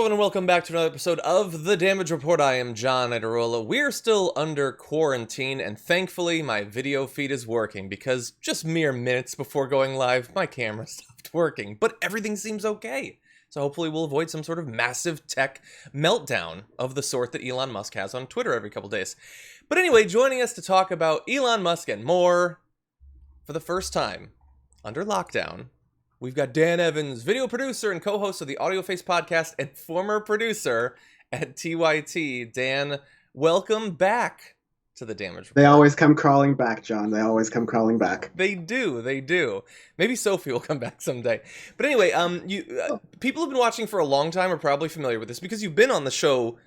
everyone, and welcome back to another episode of The Damage Report. I am John Iadarola. We're still under quarantine, and thankfully my video feed is working, because just mere minutes before going live, my camera stopped working. But everything seems okay. So hopefully we'll avoid some sort of massive tech meltdown of the sort that Elon Musk has on Twitter every couple days. But anyway, joining us to talk about Elon Musk and more, for the first time, under lockdown, we've got Dan Evans, video producer and co-host of the Audioface Podcast and former producer at TYT. Dan, welcome back to the Damage Report. They always come crawling back, John. They always come crawling back. They do. Maybe Sophie will come back someday. But anyway, people who've been watching for a long time are probably familiar with this because you've been on the show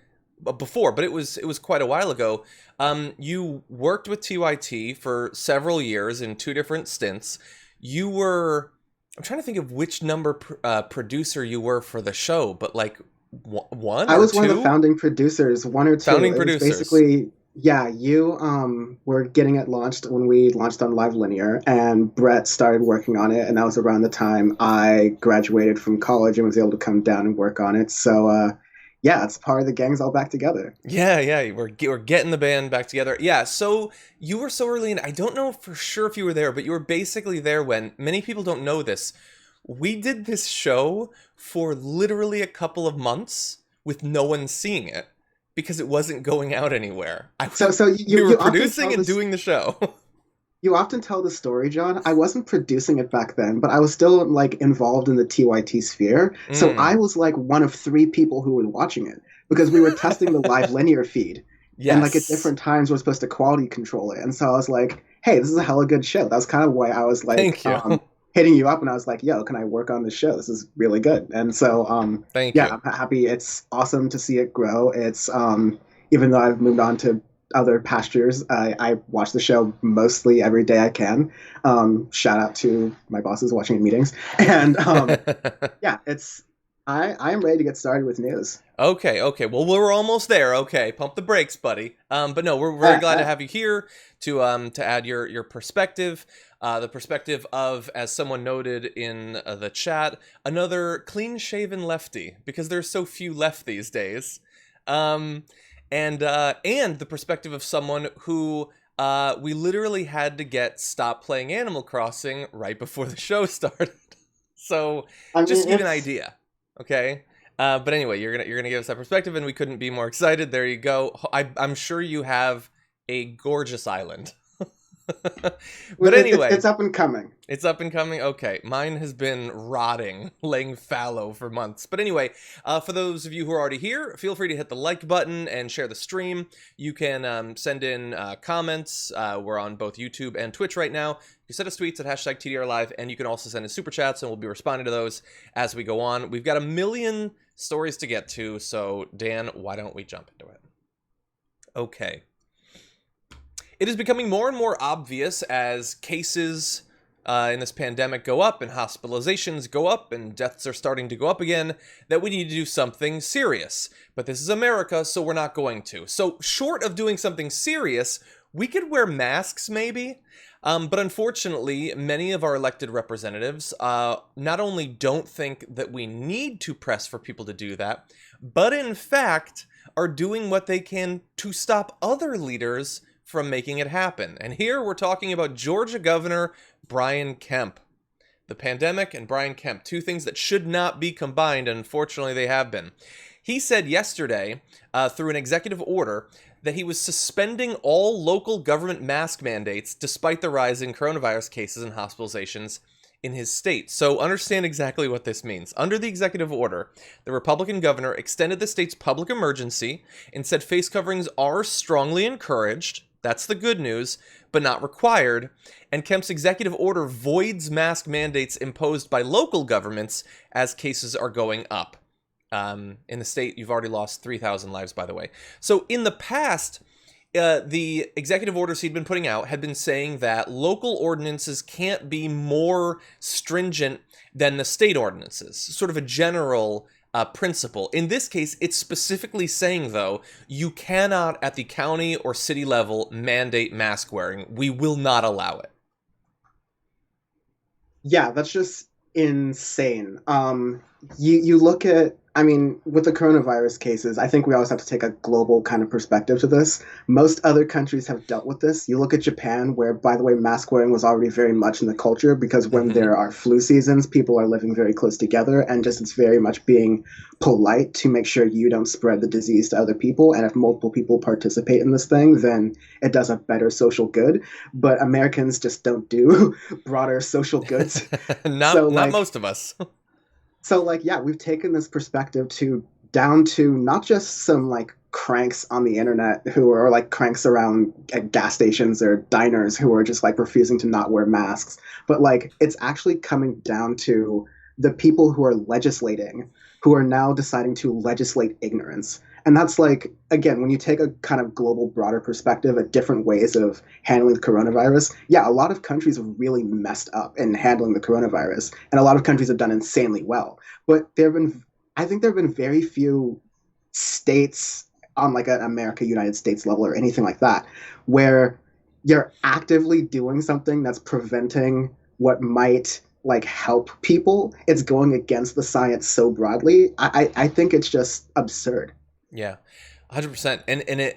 before, but it was quite a while ago. You worked with TYT for several years in two different stints. You were... I'm trying to think of which number producer you were for the show, but like one I was or two? one of the founding producers, one or two. Founding producers. Basically, yeah, you were getting it launched when we launched on Live Linear, and Brett started working on it, and that was around the time I graduated from college and was able to come down and work on it. So, yeah, it's part of the gang's all back together. Yeah, we're getting the band back together. Yeah, so you were so early in, I don't know for sure if you were there, but you were basically there when, many people don't know this, we did this show for literally a couple of months with no one seeing it because it wasn't going out anywhere. You were producing and doing the show. You often tell the story, John. I wasn't producing it back then, but I was still like involved in the TYT sphere. So I was like one of three people who were watching it because we were testing the Live Linear feed. Yes. And like at different times we're supposed to quality control it. And so I was like, hey, this is a hella good show. That was kind of why I was like hitting you up, and I was like, yo, can I work on this show? This is really good. And so Thank you. I'm happy. It's awesome to see it grow. It's even though I've moved on to other pastures, I watch the show mostly every day I can. Shout out to my bosses watching in meetings. And yeah, I am ready to get started with news. Okay. Well, we're almost there. Okay, pump the brakes, buddy. But no, we're very glad to have you here to add your perspective. The perspective of, as someone noted in the chat, another clean-shaven lefty, because there's so few left these days. And the perspective of someone who we literally had to stop playing Animal Crossing right before the show started. So just to give you an idea, okay? But anyway, you're gonna give us that perspective, and we couldn't be more excited. There you go. I'm sure you have a gorgeous island. But anyway, it's up and coming. It's up and coming. Okay, mine has been rotting, laying fallow for months. But anyway, for those of you who are already here, feel free to hit the like button and share the stream. You can send in comments. We're on both YouTube and Twitch right now. You send us tweets at hashtag TDR Live, and you can also send in super chats, and we'll be responding to those as we go on. We've got a million stories to get to, so Dan, why don't we jump into it? Okay. It is becoming more and more obvious as cases in this pandemic go up and hospitalizations go up and deaths are starting to go up again that we need to do something serious. But this is America, so we're not going to. So short of doing something serious, we could wear masks maybe. But unfortunately, many of our elected representatives not only don't think that we need to press for people to do that, but in fact are doing what they can to stop other leaders from making it happen. And here we're talking about Georgia Governor Brian Kemp. The pandemic and Brian Kemp, two things that should not be combined, and unfortunately they have been. He said yesterday, through an executive order, that he was suspending all local government mask mandates despite the rise in coronavirus cases and hospitalizations in his state. So understand exactly what this means. Under the executive order, the Republican governor extended the state's public emergency and said face coverings are strongly encouraged. That's the good news, but not required. And Kemp's executive order voids mask mandates imposed by local governments as cases are going up. In the state, you've already lost 3,000 lives, by the way. So in the past, the executive orders he'd been putting out had been saying that local ordinances can't be more stringent than the state ordinances. Sort of a general principle. In this case, it's specifically saying, though, you cannot at the county or city level mandate mask wearing. We will not allow it. Yeah, that's just insane. You look at I mean, with the coronavirus cases, I think we always have to take a global kind of perspective to this. Most other countries have dealt with this. You look at Japan, where, by the way, mask wearing was already very much in the culture because when Hmm. there are flu seasons, people are living very close together and just it's very much being polite to make sure you don't spread the disease to other people. And if multiple people participate in this thing, then it does a better social good. But Americans just don't do broader social goods. So, Not most of us. yeah, we've taken this perspective to down to not just some like cranks on the internet who are like cranks around at gas stations or diners who are just like refusing to not wear masks, but like it's actually coming down to the people who are legislating who are now deciding to legislate ignorance. And that's like, again, when you take a kind of global, broader perspective at different ways of handling the coronavirus, yeah, a lot of countries have really messed up in handling the coronavirus, and a lot of countries have done insanely well. But I think there have been very few states on like an America, United States level or anything like that, where you're actively doing something that's preventing what might like help people. It's going against the science so broadly. I think it's just absurd. Yeah, 100%.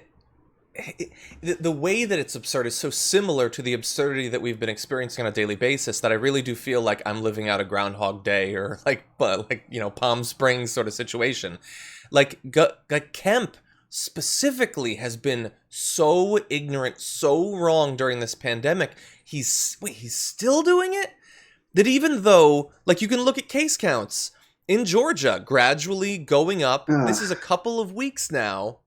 The way that it's absurd is so similar to the absurdity that we've been experiencing on a daily basis that I really do feel like I'm living out a Groundhog Day or Palm Springs sort of situation. Like Kemp specifically has been so ignorant, so wrong during this pandemic. He's still doing it? That even though, like, you can look at case counts in Georgia gradually going up. This is a couple of weeks now.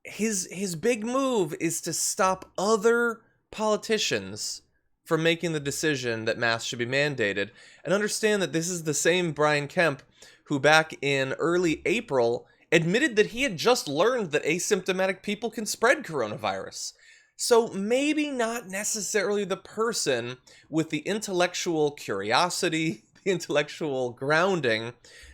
His big move is to stop other politicians from making the decision that masks should be mandated. And understand that this is the same Brian Kemp who back in early April admitted that he had just learned that asymptomatic people can spread coronavirus. So maybe not necessarily the person with the intellectual curiosity, the intellectual grounding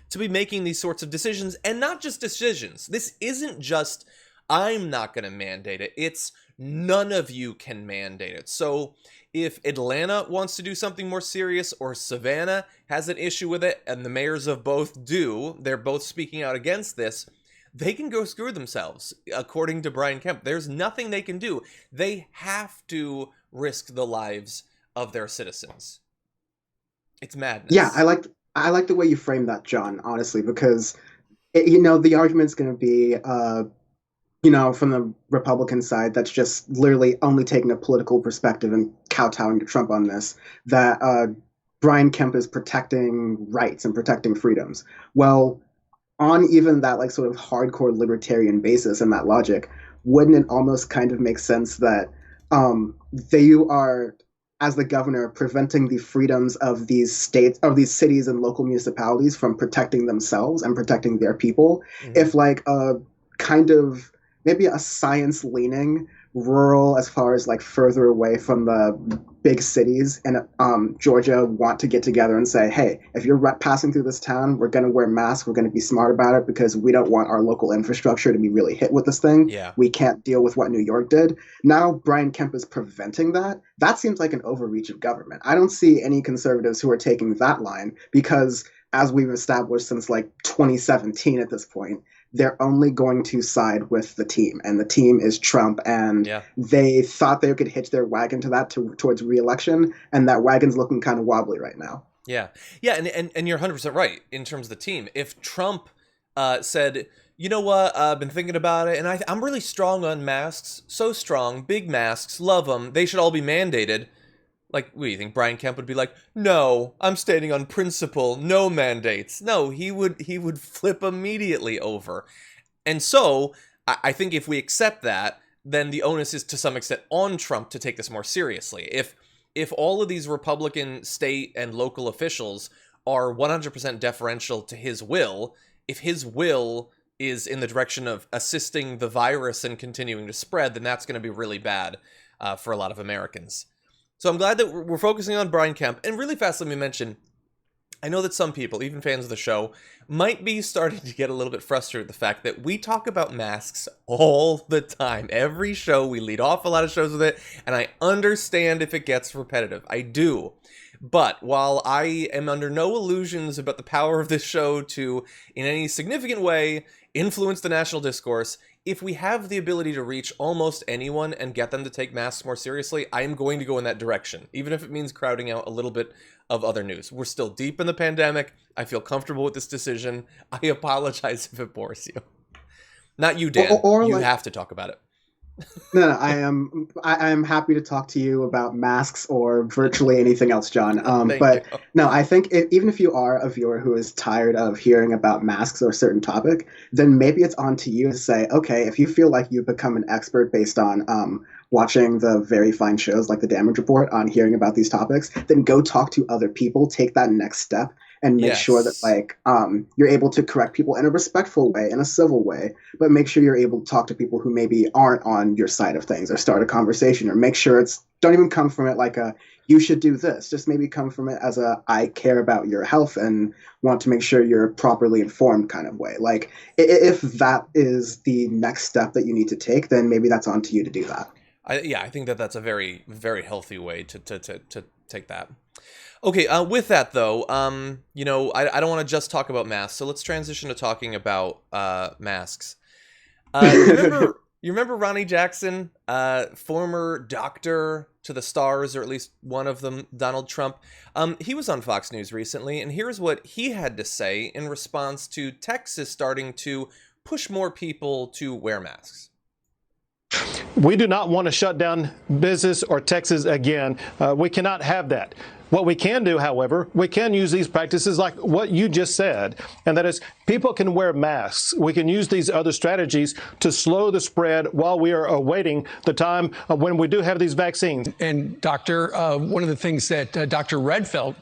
to be making these sorts of decisions, and not just decisions. This isn't just, I'm not going to mandate it. It's none of you can mandate it. So if Atlanta wants to do something more serious or Savannah has an issue with it and the mayors of both do, they're both speaking out against this, they can go screw themselves, according to Brian Kemp. There's nothing they can do. They have to risk the lives of their citizens. It's madness. Yeah, I like the way you frame that, John, honestly, because the argument's going to be from the Republican side that's just literally only taking a political perspective and kowtowing to Trump on this, that Brian Kemp is protecting rights and protecting freedoms. Well, on even that like sort of hardcore libertarian basis and that logic, wouldn't it almost kind of make sense that they are, as the governor, preventing the freedoms of these states, of these cities and local municipalities from protecting themselves and protecting their people? Mhm. If like a kind of maybe a science leaning rural as far as like further away from the big cities and Georgia want to get together and say, hey, if you're passing through this town, we're going to wear masks. We're going to be smart about it because we don't want our local infrastructure to be really hit with this thing. Yeah. We can't deal with what New York did. Now Brian Kemp is preventing that. That seems like an overreach of government. I don't see any conservatives who are taking that line because, as we've established since like 2017 at this point, they're only going to side with the team, and the team is Trump. And they thought they could hitch their wagon to that towards reelection, and that wagon's looking kind of wobbly right now. Yeah, and you're 100% right in terms of the team. If Trump said, you know what, I've been thinking about it, and I'm really strong on masks, so strong, big masks, love them, they should all be mandated. Like, what do you think? Brian Kemp would be like, no, I'm standing on principle, no mandates. No, he would flip immediately over. And so, I think if we accept that, then the onus is to some extent on Trump to take this more seriously. If all of these Republican state and local officials are 100% deferential to his will, if his will is in the direction of assisting the virus and continuing to spread, then that's going to be really bad for a lot of Americans. So I'm glad that we're focusing on Brian Kemp. And really fast, let me mention, I know that some people, even fans of the show, might be starting to get a little bit frustrated with the fact that we talk about masks all the time. Every show, we lead off a lot of shows with it, and I understand if it gets repetitive. I do. But while I am under no illusions about the power of this show to, in any significant way, influence the national discourse, if we have the ability to reach almost anyone and get them to take masks more seriously, I am going to go in that direction, even if it means crowding out a little bit of other news. We're still deep in the pandemic. I feel comfortable with this decision. I apologize if it bores you. Not you, Dan. Or you have to talk about it. No, I am happy to talk to you about masks or virtually anything else, John. But you. No, I think even if you are a viewer who is tired of hearing about masks or a certain topic, then maybe it's on to you to say, okay, if you feel like you've become an expert based on watching the very fine shows like The Damage Report on hearing about these topics, then go talk to other people, take that next step, and make sure that you're able to correct people in a respectful way, in a civil way, but make sure you're able to talk to people who maybe aren't on your side of things, or start a conversation, or make sure don't even come from it like a you should do this. Just maybe come from it as a I care about your health and want to make sure you're properly informed kind of way. Like if that is the next step that you need to take, then maybe that's on to you to do that. I think that's a very, very healthy way to take that. Okay, with that though, I don't want to just talk about masks, so let's transition to talking about masks. You remember Ronnie Jackson, former doctor to the stars, or at least one of them, Donald Trump? He was on Fox News recently, and here's what he had to say in response to Texas starting to push more people to wear masks. We do not want to shut down business or Texas again. We cannot have that. What we can do, however, we can use these practices like what you just said, and that is people can wear masks. We can use these other strategies to slow the spread while we are awaiting the time when we do have these vaccines. And Doctor, one of the things that Dr. Redfield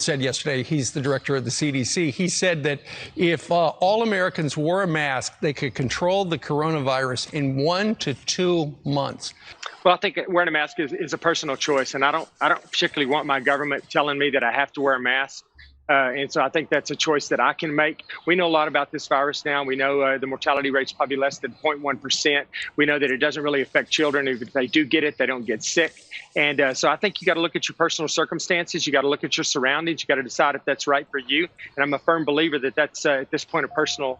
said yesterday, he's the director of the CDC, he said that if all Americans wore a mask, they could control the coronavirus in 1 to 2 months. Well, I think wearing a mask is a personal choice, and I don't particularly want my government telling me that I have to wear a mask. And so I think that's a choice that I can make. We know a lot about this virus now. We know the mortality rate's probably less than 0.1%. We know that it doesn't really affect children. If they do get it, they don't get sick. And so I think you got to look at your personal circumstances. You got to look at your surroundings. You got to decide if that's right for you. And I'm a firm believer that that's at this point a personal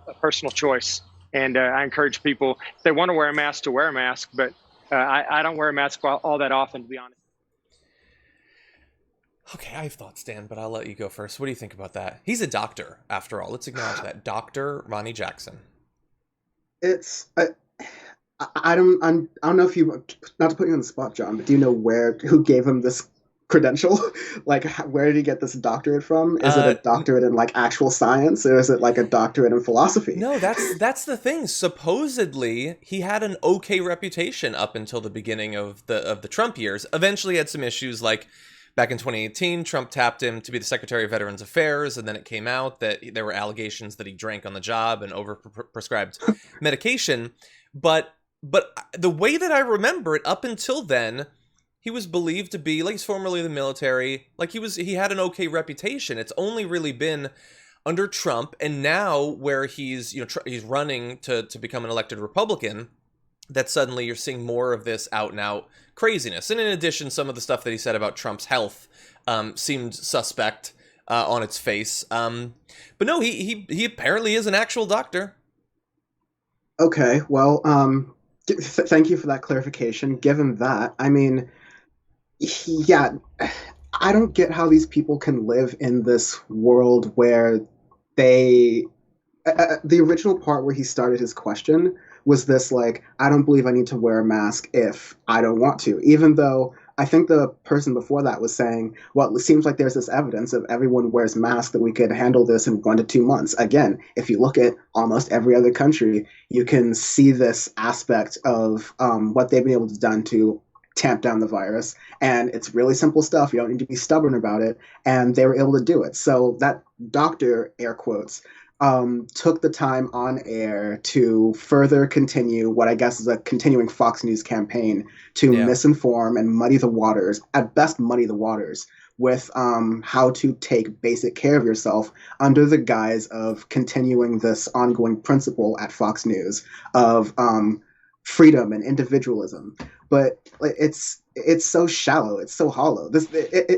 choice. And I encourage people, if they want to wear a mask, to wear a mask. But I don't wear a mask all that often, to be honest. Okay, I have thoughts, Dan, but I'll let you go first. What do you think about that? He's a doctor, after all. Let's acknowledge that. Dr. Ronnie Jackson. It's I don't know if you, not to put you on the spot, John, but do you know who gave him this credential? Like, where did he get this doctorate from? Is it a doctorate in like actual science, or is it like a doctorate in philosophy? No, that's the thing. Supposedly he had an okay reputation up until the beginning of the Trump years. Eventually had some issues, like back in 2018, Trump tapped him to be the Secretary of Veterans Affairs, and then it came out that there were allegations that he drank on the job and overprescribed medication. But the way that I remember it, up until then, he was believed to be, like, he's formerly in the military, like he had an okay reputation. It's only really been under Trump, and now where he's running to become an elected Republican, that suddenly you're seeing more of this out and out craziness. And in addition, some of the stuff that he said about Trump's health seemed suspect on its face. But no, he apparently is an actual doctor. Okay, well, thank you for that clarification. Given that, I mean, yeah, I don't get how these people can live in this world where the original part where he started his question was this, like, I don't believe I need to wear a mask if I don't want to, even though I think the person before that was saying, well, it seems like there's this evidence of everyone wears masks that we could handle this in 1 to 2 months. Again, if you look at almost every other country, you can see this aspect of what they've been able to done to tamp down the virus. And it's really simple stuff. You don't need to be stubborn about it. And they were able to do it. So that doctor, air quotes, took the time on air to further continue what I guess is a continuing Fox News campaign to misinform and muddy the waters, at best muddy the waters, with how to take basic care of yourself under the guise of continuing this ongoing principle at Fox News of freedom and individualism. But it's it's so shallow, it's so hollow.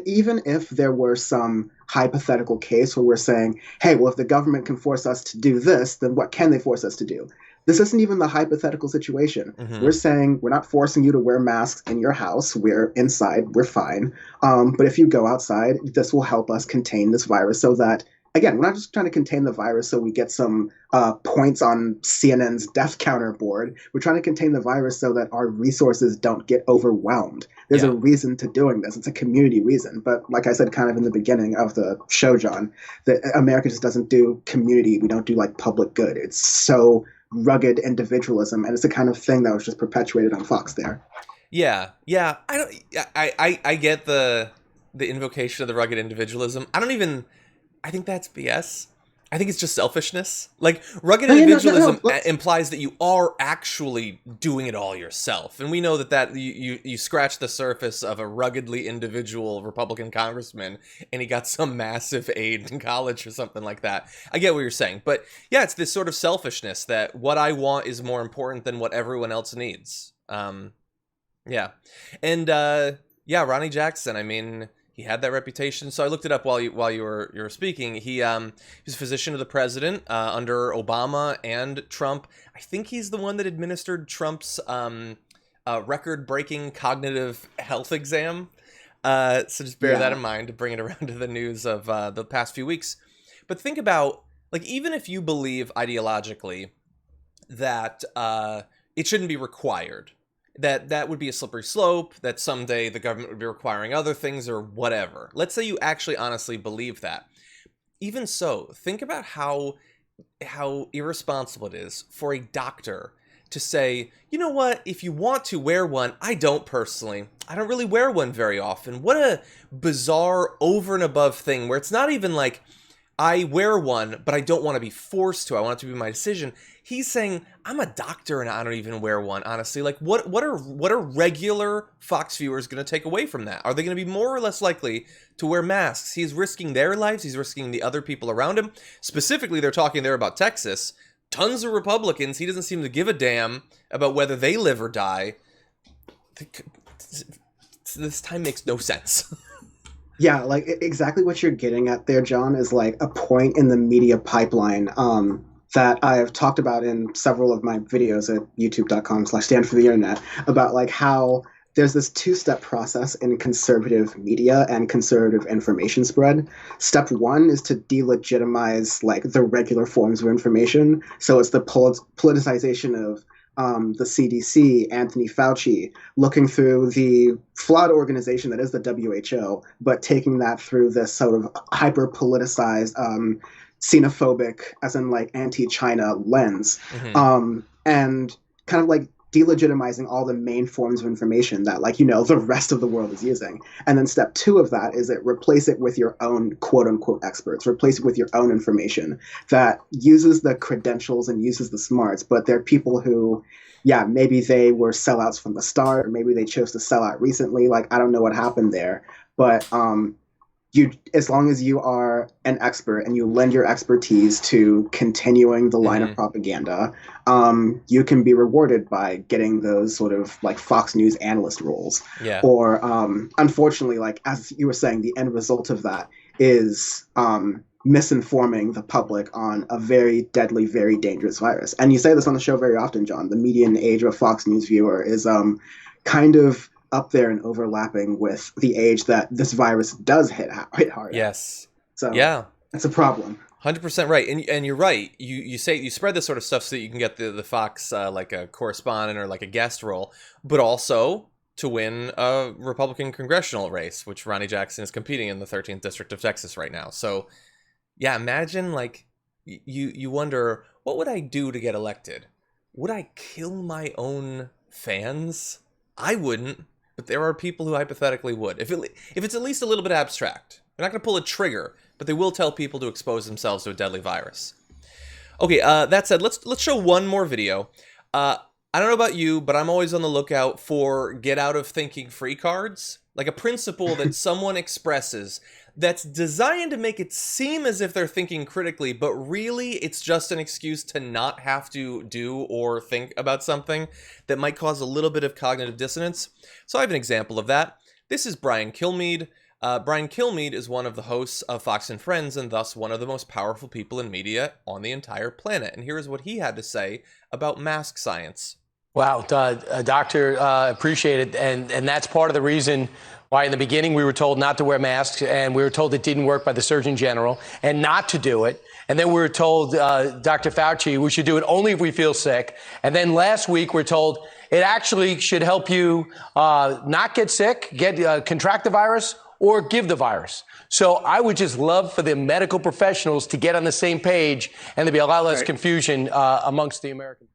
Even if there were some hypothetical case where we're saying, hey, well, if the government can force us to do this, then what can they force us to do? This isn't even the hypothetical situation. We're saying we're not forcing you to wear masks in your house. We're inside. We're fine. But if you go outside, this will help us contain this virus so that, again, we're not just trying to contain the virus so we get some points on CNN's death counter board. We're trying to contain the virus so that our resources don't get overwhelmed. There's a reason to doing this. It's a community reason. But like I said, kind of in the beginning of the show, John, that America just doesn't do community. We don't do like public good. It's so rugged individualism, and it's the kind of thing that was just perpetuated on Fox there. Yeah. I get the invocation of the rugged individualism. I think that's BS. I think it's just selfishness. Like, rugged individualism implies that you are actually doing it all yourself. And we know that you scratch the surface of a ruggedly individual Republican congressman and he got some massive aid in college or something like that. I get what you're saying. But yeah, it's this sort of selfishness that what I want is more important than what everyone else needs. Yeah. And Ronnie Jackson, I mean, he had that reputation. So I looked it up while you were speaking. He was a physician to the president under Obama and Trump. I think he's the one that administered Trump's record-breaking cognitive health exam. So just bear that in mind to bring it around to the news of the past few weeks. But think about, like, even if you believe ideologically that it shouldn't be required, that would be a slippery slope, that someday the government would be requiring other things or whatever. Let's say you actually honestly believe that. Even so, think about how irresponsible it is for a doctor to say, you know what, if you want to wear one, I don't personally. I don't really wear one very often. What a bizarre over and above thing where it's not even like, I wear one, but I don't want to be forced to. I want it to be my decision. He's saying, I'm a doctor and I don't even wear one, honestly. Like, what are regular Fox viewers going to take away from that? Are they going to be more or less likely to wear masks? He's risking their lives. He's risking the other people around him. Specifically, they're talking there about Texas. Tons of Republicans. He doesn't seem to give a damn about whether they live or die. This time makes no sense. Yeah, like exactly what you're getting at there, John, is like a point in the media pipeline that I've talked about in several of my videos at youtube.com/standfortheinternet about like how there's this two-step process in conservative media and conservative information spread. Step one is to delegitimize like the regular forms of information. So it's the politicization of the CDC, Anthony Fauci, looking through the flawed organization that is the WHO, but taking that through this sort of hyper-politicized, xenophobic, as in like anti-China lens, and kind of like delegitimizing all the main forms of information that, like, you know, the rest of the world is using. And then step two of that is replace it with your own quote-unquote experts, replace it with your own information that uses the credentials and uses the smarts, but they're people who, yeah, maybe they were sellouts from the start, or maybe they chose to sell out recently. Like, I don't know what happened there, but as long as you are an expert and you lend your expertise to continuing the line of propaganda, you can be rewarded by getting those sort of like Fox News analyst roles. Yeah. Or unfortunately, like as you were saying, the end result of that is misinforming the public on a very deadly, very dangerous virus. And you say this on the show very often, John. The median age of a Fox News viewer is kind of up there and overlapping with the age that this virus does hit hard. Yes. So yeah, it's a problem. 100% right. And you're right. You say you spread this sort of stuff so that you can get the Fox like a correspondent or like a guest role, but also to win a Republican congressional race, which Ronnie Jackson is competing in the 13th district of Texas right now. So yeah, imagine like you wonder, what would I do to get elected? Would I kill my own fans? I wouldn't. But there are people who hypothetically would. If it's at least a little bit abstract. They're not going to pull a trigger, but they will tell people to expose themselves to a deadly virus. Okay, that said, let's show one more video. I don't know about you, but I'm always on the lookout for get out of thinking free cards. like a principle that someone expresses that's designed to make it seem as if they're thinking critically, but really it's just an excuse to not have to do or think about something that might cause a little bit of cognitive dissonance. So I have an example of that. This is Brian Kilmeade. Brian Kilmeade is one of the hosts of Fox and Friends, and thus one of the most powerful people in media on the entire planet. And here's what he had to say about mask science. Wow, Doctor, appreciate it. And that's part of the reason why in the beginning we were told not to wear masks, and we were told it didn't work by the Surgeon General and not to do it. And then we were told, Dr. Fauci, we should do it only if we feel sick. And then last week we're told it actually should help you not get sick, contract the virus, or give the virus. So I would just love for the medical professionals to get on the same page and there be a lot less confusion amongst the Americans.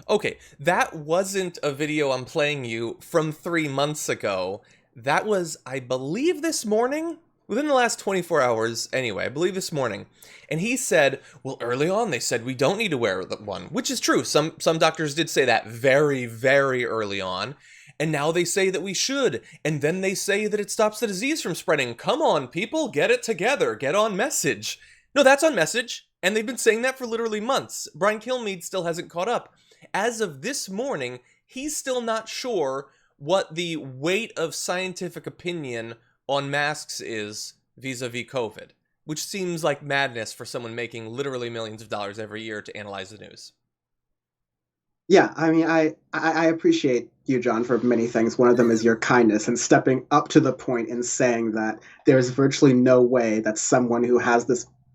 Okay, that wasn't a video I'm playing you from 3 months ago. That was, I believe, this morning? Within the last 24 hours, anyway, I believe this morning. And he said, well, early on they said we don't need to wear one, which is true. Some doctors did say that very, very early on. And now they say that we should. And then they say that it stops the disease from spreading. Come on, people, get it together. Get on message. No, that's on message. And they've been saying that for literally months. Brian Kilmeade still hasn't caught up. As of this morning, he's still not sure what the weight of scientific opinion on masks is vis-a-vis COVID, which seems like madness for someone making literally millions of dollars every year to analyze the news. Yeah, I mean, I appreciate you, John, for many things. One of them is your kindness and stepping up to the point and saying that there's virtually no way that someone who has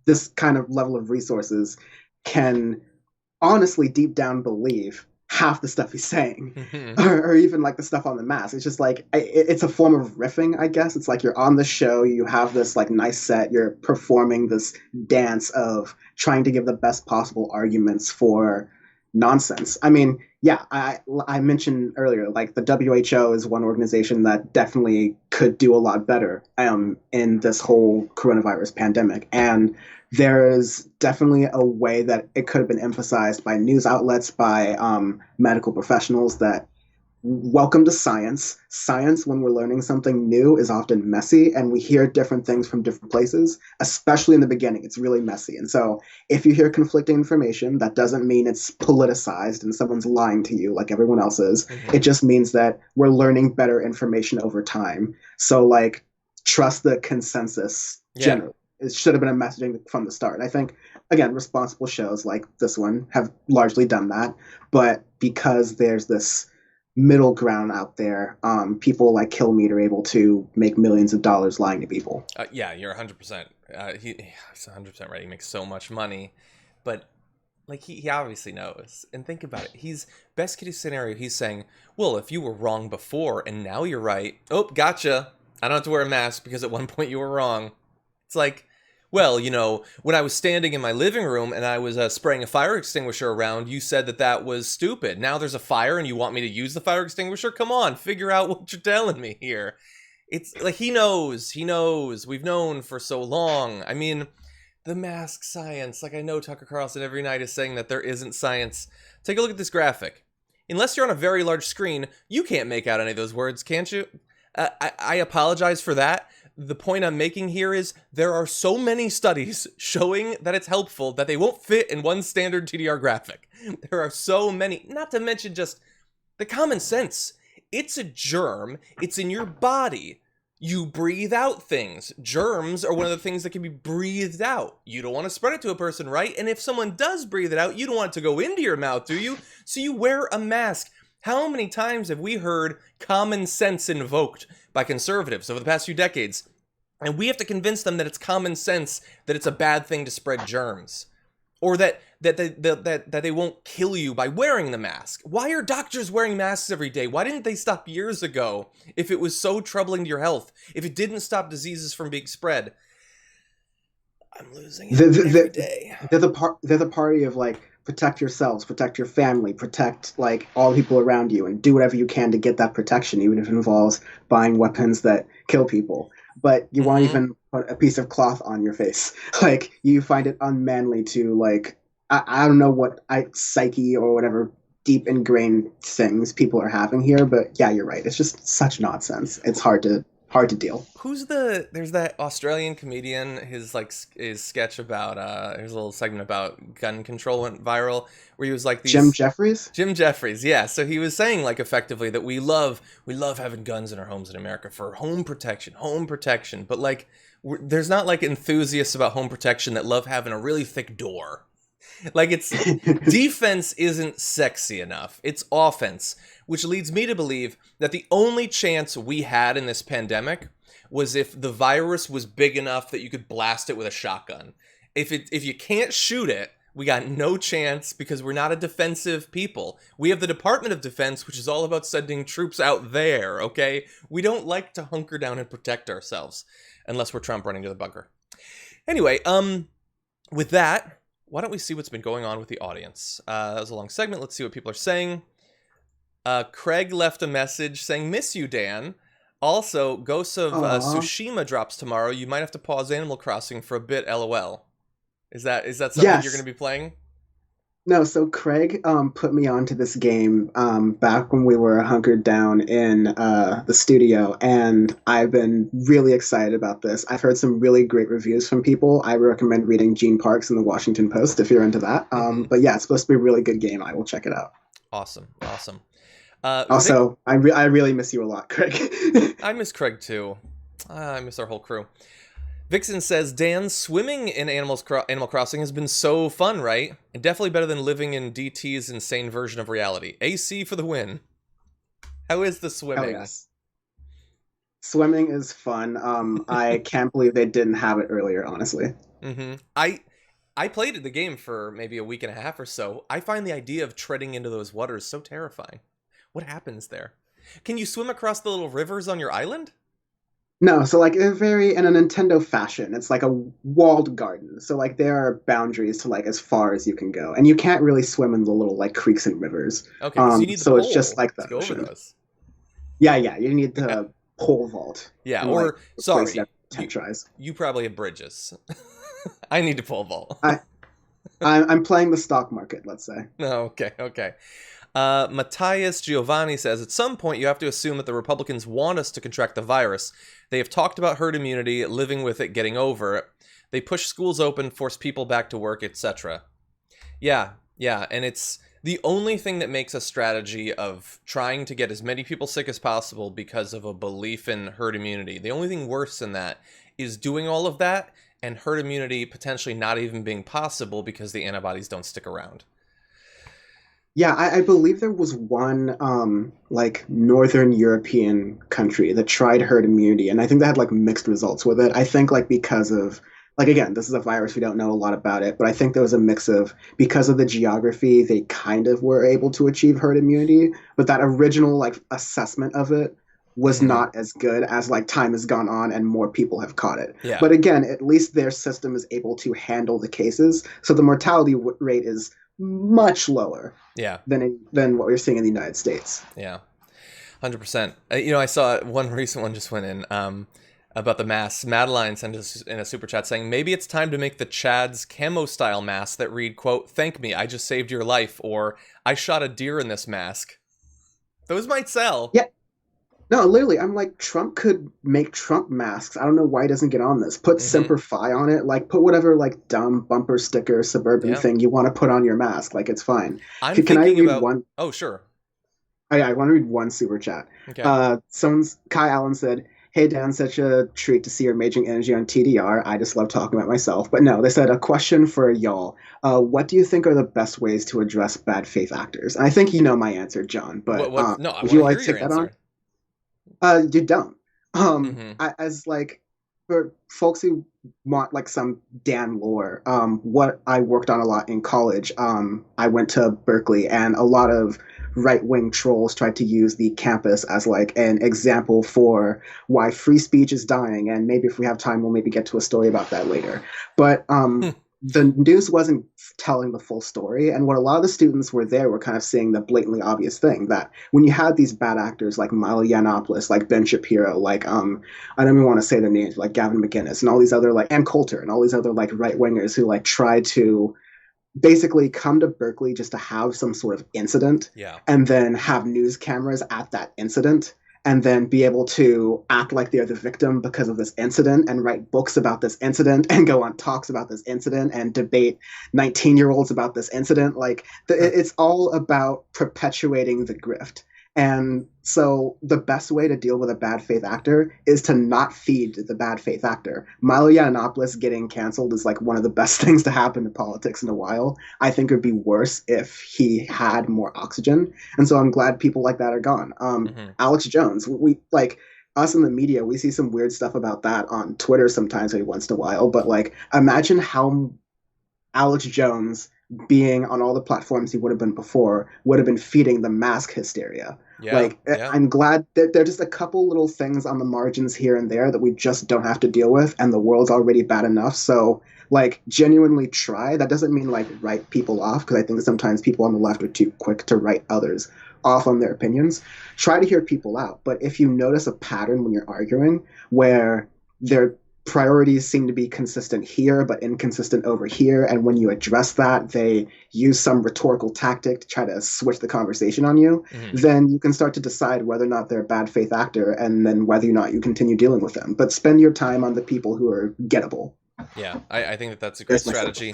this kind of level of resources can honestly deep down believe half the stuff he's saying, or even like the stuff on the mask. It's just like, it's a form of riffing, I guess. It's like you're on the show, you have this like nice set, you're performing this dance of trying to give the best possible arguments for nonsense. I mean, yeah, I mentioned earlier, like the WHO is one organization that definitely could do a lot better in this whole coronavirus pandemic. And there is definitely a way that it could have been emphasized by news outlets, by medical professionals, that welcome to science. Science, when we're learning something new, is often messy, and we hear different things from different places, especially in the beginning. It's really messy. And so if you hear conflicting information, that doesn't mean it's politicized and someone's lying to you like everyone else is. It just means that we're learning better information over time. So like, trust the consensus generally. It should have been a messaging from the start. I think, again, responsible shows like this one have largely done that. But because there's this middle ground out there, people like Kilmeade are able to make millions of dollars lying to people. Yeah, you're 100%. He's 100% right. He makes so much money. But like he obviously knows. And think about it. He's best case scenario. He's saying, well, if you were wrong before and now you're right. Oh, gotcha. I don't have to wear a mask because at one point you were wrong. It's like, well, you know, when I was standing in my living room and I was spraying a fire extinguisher around, you said that that was stupid. Now there's a fire and you want me to use the fire extinguisher? Come on, figure out what you're telling me here. It's like he knows. We've known for so long. I mean, the mask science, like I know Tucker Carlson every night is saying that there isn't science. Take a look at this graphic. Unless you're on a very large screen, you can't make out any of those words, can't you? I apologize for that. The point I'm making here is there are so many studies showing that it's helpful that they won't fit in one standard TDR graphic. There are so many, not to mention just the common sense. It's a germ. It's in your body. You breathe out things. Germs are one of the things that can be breathed out. You don't want to spread it to a person, right? And if someone does breathe it out, you don't want it to go into your mouth, do you? So you wear a mask. How many times have we heard common sense invoked by conservatives over the past few decades? And we have to convince them that it's common sense that it's a bad thing to spread germs. Or that they won't kill you by wearing the mask. Why are doctors wearing masks every day? Why didn't they stop years ago if it was so troubling to your health? If it didn't stop diseases from being spread? I'm losing it every day. They're the party of like, protect yourselves, protect your family, protect like all the people around you, and do whatever you can to get that protection, even if it involves buying weapons that kill people. But you won't even put a piece of cloth on your face. Like, you find it unmanly to like, I don't know what psyche or whatever deep ingrained things people are having here, but yeah, you're right. It's just such nonsense. It's hard to hard to deal. There's that Australian comedian, his sketch about his little segment about gun control went viral, where he was like Jim Jeffries, yeah. So he was saying like effectively that we love having guns in our homes in America for home protection, but like there's not like enthusiasts about home protection that love having a really thick door. Like it's defense isn't sexy enough. It's offense, which leads me to believe that the only chance we had in this pandemic was if the virus was big enough that you could blast it with a shotgun. If you can't shoot it, we got no chance because we're not a defensive people. We have the Department of Defense, which is all about sending troops out there, okay? We don't like to hunker down and protect ourselves unless we're Trump running to the bunker. Anyway, with that, why don't we see what's been going on with the audience? That was a long segment. Let's see what people are saying. Craig left a message saying, "Miss you, Dan." Also, Ghost of Tsushima drops tomorrow. You might have to pause Animal Crossing for a bit, LOL. Is that something Yes. you're going to be playing? No, so Craig put me onto this game back when we were hunkered down in the studio, and I've been really excited about this. I've heard some really great reviews from people. I recommend reading Gene Parks in the Washington Post if you're into that. But yeah, it's supposed to be a really good game. I will check it out. Awesome. Also, I really miss you a lot, Craig. I miss Craig too. I miss our whole crew. Vixen says, Dan, swimming in Animal Crossing has been so fun, right? And definitely better than living in DT's insane version of reality. AC for the win. How is the swimming? Oh, yes. Swimming is fun. I can't believe they didn't have it earlier, honestly. Mm-hmm. I played the game for maybe a week and a half or so. I find the idea of treading into those waters so terrifying. What happens there? Can you swim across the little rivers on your island? No, so like in a Nintendo fashion, it's like a walled garden. So like there are boundaries to like as far as you can go, and you can't really swim in the little like creeks and rivers. Okay, so you need the pole it's just like the to go over ocean. those. Yeah, you need the pole vault. Yeah, and, or like, sorry, 10 tries. You probably have bridges. I need to pole vault. I'm playing the stock market, let's say. No, okay. Matthias Giovanni says, at some point you have to assume that the Republicans want us to contract the virus. They have talked about herd immunity, living with it, getting over it. They push schools open, force people back to work, etc. Yeah, and it's the only thing that makes a strategy of trying to get as many people sick as possible because of a belief in herd immunity. The only thing worse than that is doing all of that and herd immunity potentially not even being possible because the antibodies don't stick around. Yeah, I believe there was one like Northern European country that tried herd immunity, and I think they had like mixed results with it. I think like because of like again, this is a virus, we don't know a lot about it, but I think there was a mix of because of the geography, they kind of were able to achieve herd immunity, but that original like assessment of it was not as good as like time has gone on and more people have caught it. Yeah. But again, at least their system is able to handle the cases, so the mortality rate is much lower than what we're seeing in the United States. Yeah, 100%. I saw one recent one just went in about the masks. Madeline sent us in a super chat saying, maybe it's time to make the Chad's camo style masks that read, quote, "Thank me, I just saved your life," or "I shot a deer in this mask." Those might sell. Yeah. No, literally, I'm like, Trump could make Trump masks. I don't know why he doesn't get on this. Put Semper Fi on it. Like, put whatever, like, dumb bumper sticker, suburban thing you want to put on your mask. Like, it's fine. Can I read one? Oh, sure. I want to read one super chat. Okay. Kai Allen said, "Hey, Dan, such a treat to see your amazing energy on TDR. I just love talking about myself." But no, they said, a question for y'all. What do you think are the best ways to address bad faith actors? And I think you know my answer, John. But no, I would you like to hear take your that answer. on? You don't. As like for folks who want like some Dan lore, what I worked on a lot in college, I went to Berkeley, and a lot of right-wing trolls tried to use the campus as like an example for why free speech is dying, and maybe if we have time we'll maybe get to a story about that later. But the news wasn't telling the full story, and what a lot of the students were kind of seeing the blatantly obvious thing, that when you had these bad actors like Milo Yiannopoulos, like Ben Shapiro, like I don't even want to say their names, like Gavin McInnes and all these other like Ann Coulter and all these other like right-wingers who like tried to basically come to Berkeley just to have some sort of incident and then have news cameras at that incident and then be able to act like they're the victim because of this incident and write books about this incident and go on talks about this incident and debate 19-year-olds about this incident. Like, it's all about perpetuating the grift. And so the best way to deal with a bad faith actor is to not feed the bad faith actor. Milo Yiannopoulos getting canceled is like one of the best things to happen to politics in a while. I think it would be worse if he had more oxygen. And so I'm glad people like that are gone. Alex Jones, we like us in the media, we see some weird stuff about that on Twitter sometimes every once in a while. But like, imagine how Alex Jones being on all the platforms he would have been before would have been feeding the mask hysteria. I'm glad that there are just a couple little things on the margins here and there that we just don't have to deal with, and the world's already bad enough. So like, genuinely try. That doesn't mean like write people off, because I think sometimes people on the left are too quick to write others off on their opinions. Try to hear people out. But if you notice a pattern when you're arguing where their priorities seem to be consistent here but inconsistent over here, and when you address that they use some rhetorical tactic to try to switch the conversation on you, then you can start to decide whether or not they're a bad faith actor, and then whether or not you continue dealing with them. But spend your time on the people who are gettable. Yeah, I think that's a great strategy.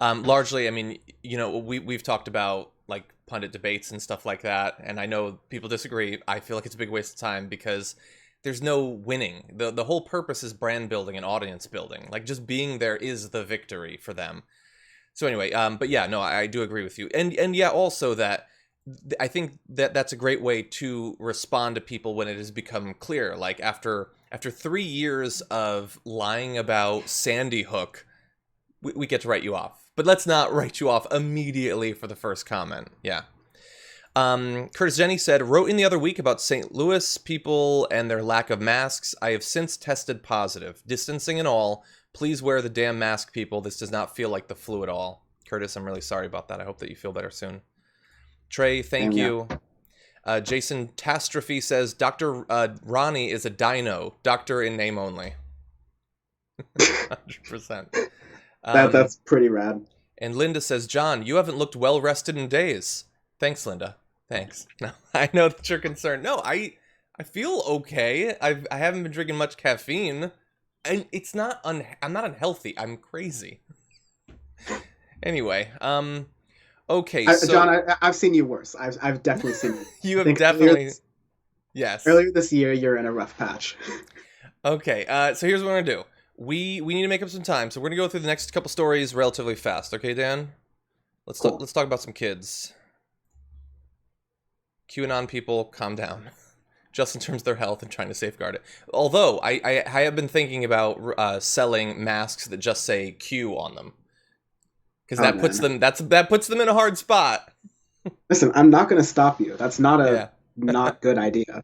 Largely, I mean, you know, we've talked about like pundit debates and stuff like that, and I know people disagree. I feel like it's a big waste of time because there's no winning. The whole purpose is brand building and audience building. Like, just being there is the victory for them. So anyway, but yeah, no, I do agree with you. And yeah, also that I think that that's a great way to respond to people when it has become clear. Like after 3 years of lying about Sandy Hook, we get to write you off. But let's not write you off immediately for the first comment. Yeah. Curtis Jenny said, wrote in the other week about St. Louis people and their lack of masks. I have since tested positive. Distancing and all. Please wear the damn mask, people. This does not feel like the flu at all. Curtis, I'm really sorry about that. I hope that you feel better soon. Trey, thank you. Jason Tastrophe says, Dr. Ronnie is a dino. Doctor in name only. 100%. That's pretty rad. And Linda says, John, you haven't looked well rested in days. Thanks, Linda. Thanks. No, I know that you're concerned. No, I feel okay. I haven't been drinking much caffeine, and it's not I'm not unhealthy. I'm crazy. Anyway, okay. So John, I've seen you worse. I've definitely seen you. You have definitely. Yes. Earlier this year, you're in a rough patch. Okay. So here's what we're gonna do. We need to make up some time, so we're gonna go through the next couple stories relatively fast. Okay, Dan? Let's talk about some kids. QAnon people, calm down. Just in terms of their health and trying to safeguard it. Although, I have been thinking about selling masks that just say Q on them. Because that puts them in a hard spot. Listen, I'm not going to stop you. That's not a not good idea.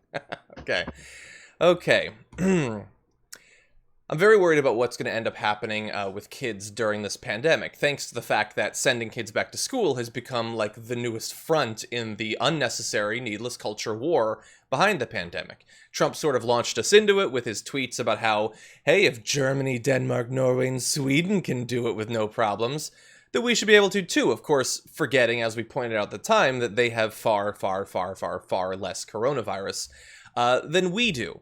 Okay. I'm very worried about what's going to end up happening with kids during this pandemic, thanks to the fact that sending kids back to school has become like the newest front in the unnecessary, needless culture war behind the pandemic. Trump sort of launched us into it with his tweets about how, hey, if Germany, Denmark, Norway, and Sweden can do it with no problems, that we should be able to too. Of course, forgetting, as we pointed out at the time, that they have far, far, far, far, far less coronavirus than we do.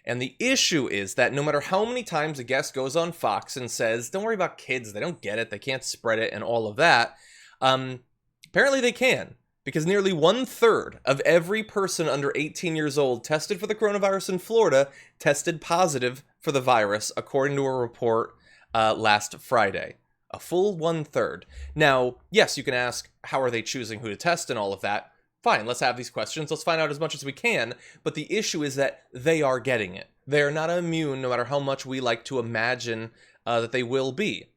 And the issue is that no matter how many times a guest goes on Fox and says, don't worry about kids, they don't get it, they can't spread it, and all of that, apparently they can. Because nearly 1/3 of every person under 18 years old tested for the coronavirus in Florida tested positive for the virus, according to a report last Friday. A full 1/3. Now, yes, you can ask, how are they choosing who to test and all of that? Fine, let's have these questions. Let's find out as much as we can. But the issue is that they are getting it. They are not immune, no matter how much we like to imagine that they will be.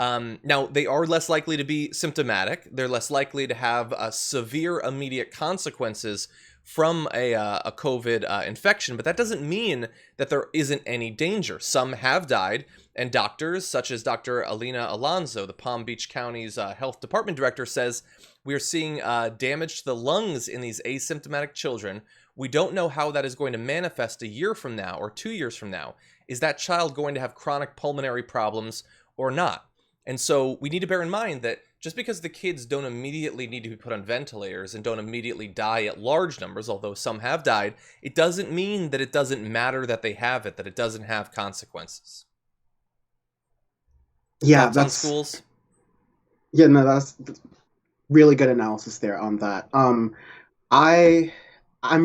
Now, they are less likely to be symptomatic. They're less likely to have severe immediate consequences from a COVID infection. But that doesn't mean that there isn't any danger. Some have died. And doctors, such as Dr. Alina Alonso, the Palm Beach County's health department director, says, we are seeing damage to the lungs in these asymptomatic children. We don't know how that is going to manifest a year from now or 2 years from now. Is that child going to have chronic pulmonary problems or not? And so we need to bear in mind that just because the kids don't immediately need to be put on ventilators and don't immediately die at large numbers, although some have died, it doesn't mean that it doesn't matter that they have it, that it doesn't have consequences. Yeah, Thoughts on schools? Yeah, no, that's really good analysis there on that. I'm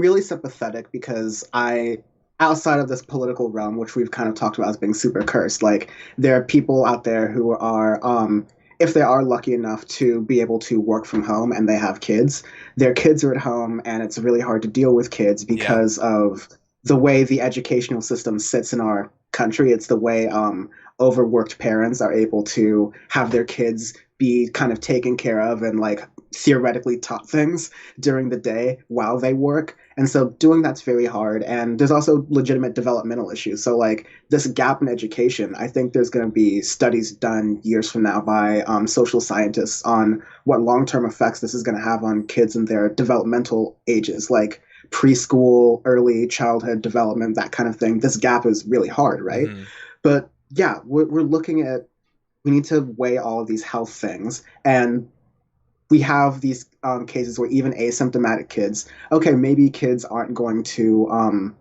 really sympathetic because outside of this political realm, which we've kind of talked about as being super cursed, like there are people out there who are, if they are lucky enough to be able to work from home and they have kids, their kids are at home and it's really hard to deal with kids because of the way the educational system sits in our country. It's the way overworked parents are able to have their kids be kind of taken care of and like theoretically taught things during the day while they work. And so doing that's very hard. And there's also legitimate developmental issues. So like this gap in education, I think there's going to be studies done years from now by social scientists on what long-term effects this is going to have on kids in their developmental ages, like preschool, early childhood development, that kind of thing. This gap is really hard, right? Mm-hmm. But yeah, we're looking at, we need to weigh all of these health things. And we have these cases where even asymptomatic kids, okay, maybe kids aren't going to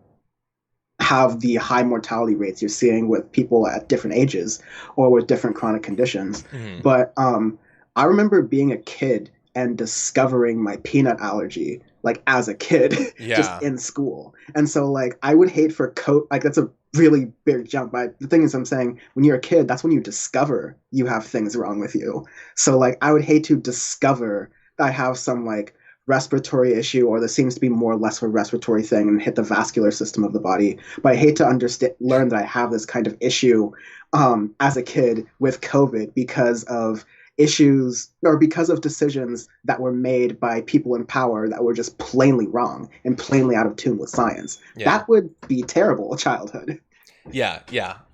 have the high mortality rates you're seeing with people at different ages or with different chronic conditions. Mm-hmm. But I remember being a kid and discovering my peanut allergy, like as a kid, just in school. And so like, I would hate for like that's a really big jump. But the thing is, I'm saying when you're a kid, that's when you discover you have things wrong with you. So like, I would hate to discover that I have some like respiratory issue, or there seems to be more or less of a respiratory thing and hit the vascular system of the body. But I hate to learn that I have this kind of issue as a kid with COVID because of issues or because of decisions that were made by people in power that were just plainly wrong and plainly out of tune with science. That would be terrible childhood. Yeah,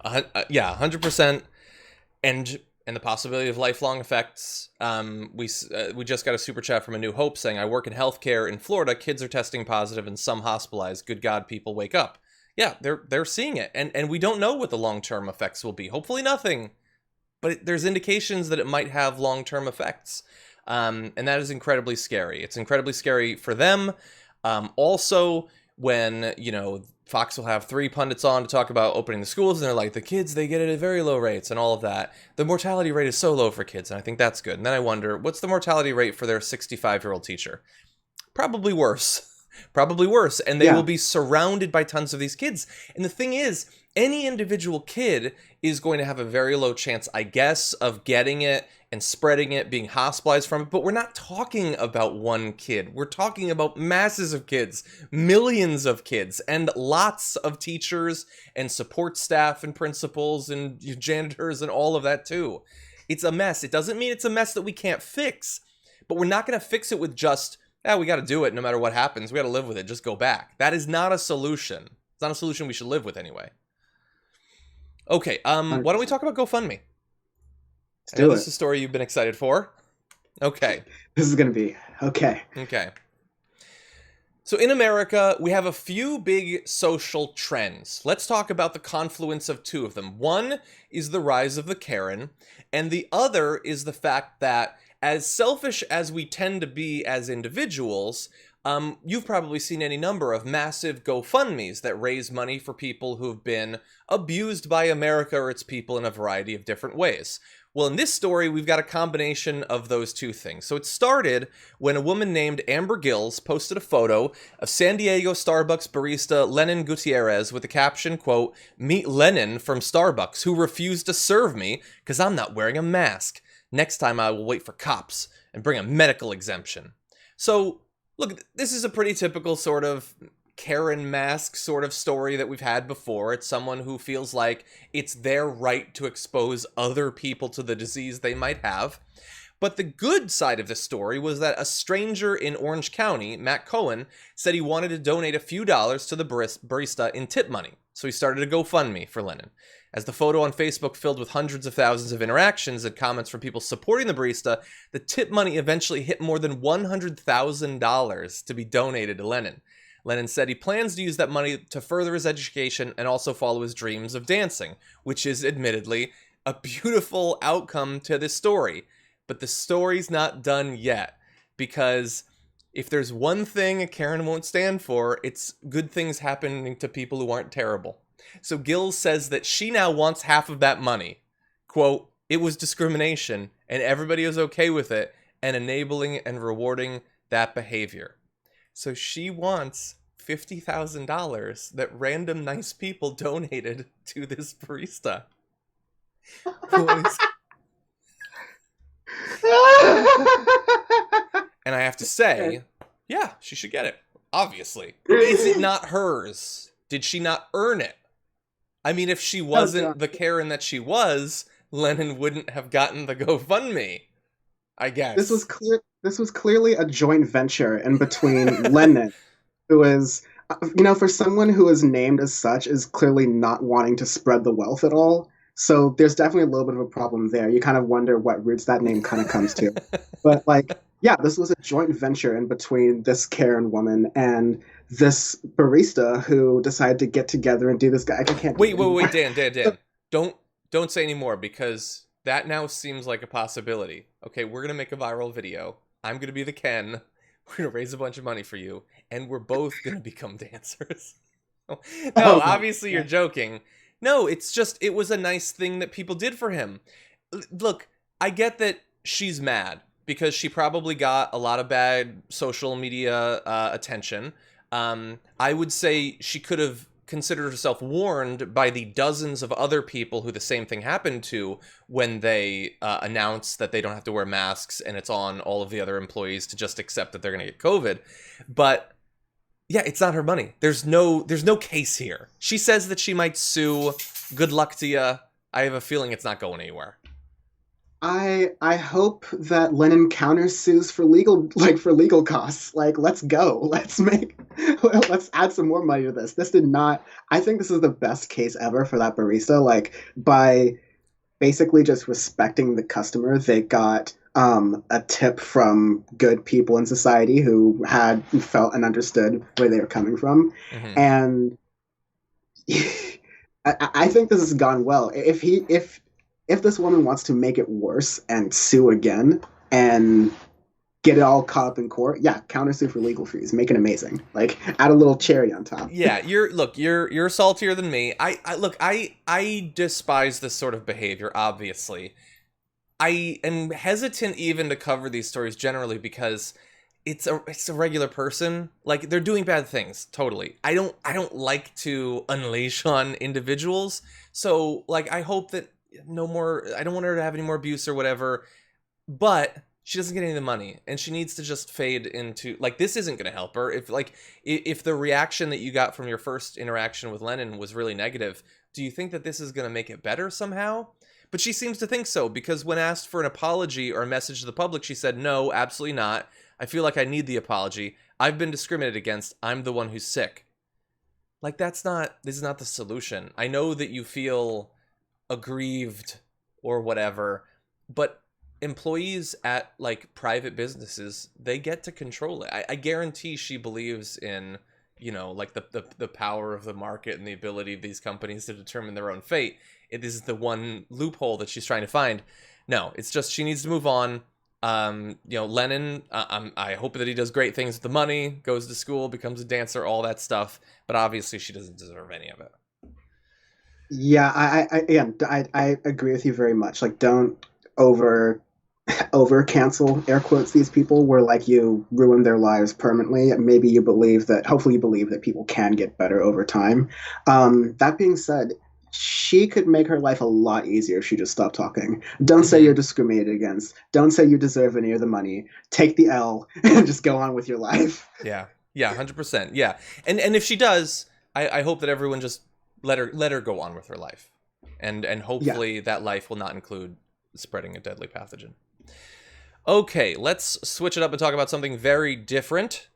100%. And the possibility of lifelong effects. We just got a super chat from A New Hope saying, I work in healthcare in Florida. Kids are testing positive and some hospitalized. Good God, people wake up. Yeah, they're seeing it. And we don't know what the long-term effects will be. Hopefully nothing. But there's indications that it might have long-term effects. And that is incredibly scary. It's incredibly scary for them. Also, when, Fox will have 3 pundits on to talk about opening the schools, and they're like, the kids, they get it at very low rates and all of that. The mortality rate is so low for kids, and I think that's good. And then I wonder, what's the mortality rate for their 65-year-old teacher? Probably worse. Probably worse. And they will be surrounded by tons of these kids. And the thing is, any individual kid is going to have a very low chance, I guess, of getting it and spreading it, being hospitalized from it. But we're not talking about one kid. We're talking about masses of kids, millions of kids, and lots of teachers and support staff and principals and janitors and all of that too. It's a mess. It doesn't mean it's a mess that we can't fix, but we're not going to fix it with just, we got to do it no matter what happens. We got to live with it. Just go back. That is not a solution. It's not a solution we should live with anyway. Okay, why don't we talk about GoFundMe? I know this is a story you've been excited for. Okay. This is going to be, okay. Okay. So in America, we have a few big social trends. Let's talk about the confluence of 2 of them. One is the rise of the Karen, and the other is the fact that as selfish as we tend to be as individuals, you've probably seen any number of massive GoFundMes that raise money for people who've been abused by America or its people in a variety of different ways. Well, in this story, we've got a combination of those 2 things. So it started when a woman named Amber Gills posted a photo of San Diego Starbucks barista Lenin Gutierrez with the caption, quote, "Meet Lenin from Starbucks, who refused to serve me because I'm not wearing a mask. Next time I will wait for cops and bring a medical exemption." So look, this is a pretty typical sort of Karen mask sort of story that we've had before. It's someone who feels like it's their right to expose other people to the disease they might have. But the good side of the story was that a stranger in Orange County, Matt Cohen, said he wanted to donate a few dollars to the barista in tip money. So he started a GoFundMe for Lenin. As the photo on Facebook filled with hundreds of thousands of interactions and comments from people supporting the barista, the tip money eventually hit more than $100,000 to be donated to Lenin. Lenin said he plans to use that money to further his education and also follow his dreams of dancing, which is admittedly a beautiful outcome to this story. But the story's not done yet, because if there's one thing Karen won't stand for, it's good things happening to people who aren't terrible. So Gill says that she now wants half of that money. Quote, "It was discrimination, and everybody was okay with it, and enabling and rewarding that behavior." So she wants $50,000 that random nice people donated to this barista. And I have to say, yeah, she should get it. Obviously. Is it not hers? Did she not earn it? I mean, if she wasn't the Karen that she was, Lennon wouldn't have gotten the GoFundMe, I guess. This was clearly a joint venture in between Lennon, who is, for someone who is named as such, is clearly not wanting to spread the wealth at all. So there's definitely a little bit of a problem there. You kind of wonder what roots that name kind of comes to. But this was a joint venture in between this Karen woman and this barista who decided to get together and do this guy. I can't. Wait, Dan. Don't say any more, because that now seems like a possibility. Okay, we're gonna make a viral video. I'm gonna be the Ken. We're gonna raise a bunch of money for you, and we're both gonna become dancers. No, obviously you're joking. No, it's just, it was a nice thing that people did for him. Look, I get that she's mad because she probably got a lot of bad social media attention. I would say she could have considered herself warned by the dozens of other people who the same thing happened to when they announced that they don't have to wear masks and it's on all of the other employees to just accept that they're going to get COVID. But yeah, it's not her money. There's no case here. She says that she might sue. Good luck to you. I have a feeling it's not going anywhere. I hope that Lennon countersues for legal costs. Let's go. Let's add some more money to this. This did not. I think this is the best case ever for that barista. By basically just respecting the customer, they got a tip from good people in society who had felt and understood where they were coming from. Mm-hmm. And I think this has gone well. If this woman wants to make it worse and sue again and get it all caught up in court, yeah, countersue for legal fees, make it amazing. Add a little cherry on top. Yeah, you're saltier than me. I despise this sort of behavior, obviously. I am hesitant even to cover these stories generally because it's a regular person. They're doing bad things, totally. I don't like to unleash on individuals. So I hope that no more, I don't want her to have any more abuse or whatever, but she doesn't get any of the money and she needs to just fade into, this isn't going to help her. If the reaction that you got from your first interaction with Lennon was really negative, do you think that this is going to make it better somehow? But she seems to think so, because when asked for an apology or a message to the public, she said, "No, absolutely not. I feel like I need the apology. I've been discriminated against. I'm the one who's sick." This is not the solution. I know that you feel aggrieved or whatever, but employees at private businesses, they get to control it. I guarantee she believes in, the power of the market and the ability of these companies to determine their own fate. This is the one loophole that she's trying to find. No, it's just she needs to move on. Lennon, I hope that he does great things with the money, goes to school, becomes a dancer, all that stuff. But obviously she doesn't deserve any of it. Yeah, I agree with you very much. Don't over cancel, air quotes, these people where you ruin their lives permanently. Maybe hopefully you believe that people can get better over time. That being said, she could make her life a lot easier if she just stopped talking. Don't say you're discriminated against. Don't say you deserve any of the money. Take the L and just go on with your life. Yeah, 100%. Yeah, and if she does, I hope that everyone just let her go on with her life, and hopefully that life will not include spreading a deadly pathogen. Okay, let's switch it up and talk about something very different.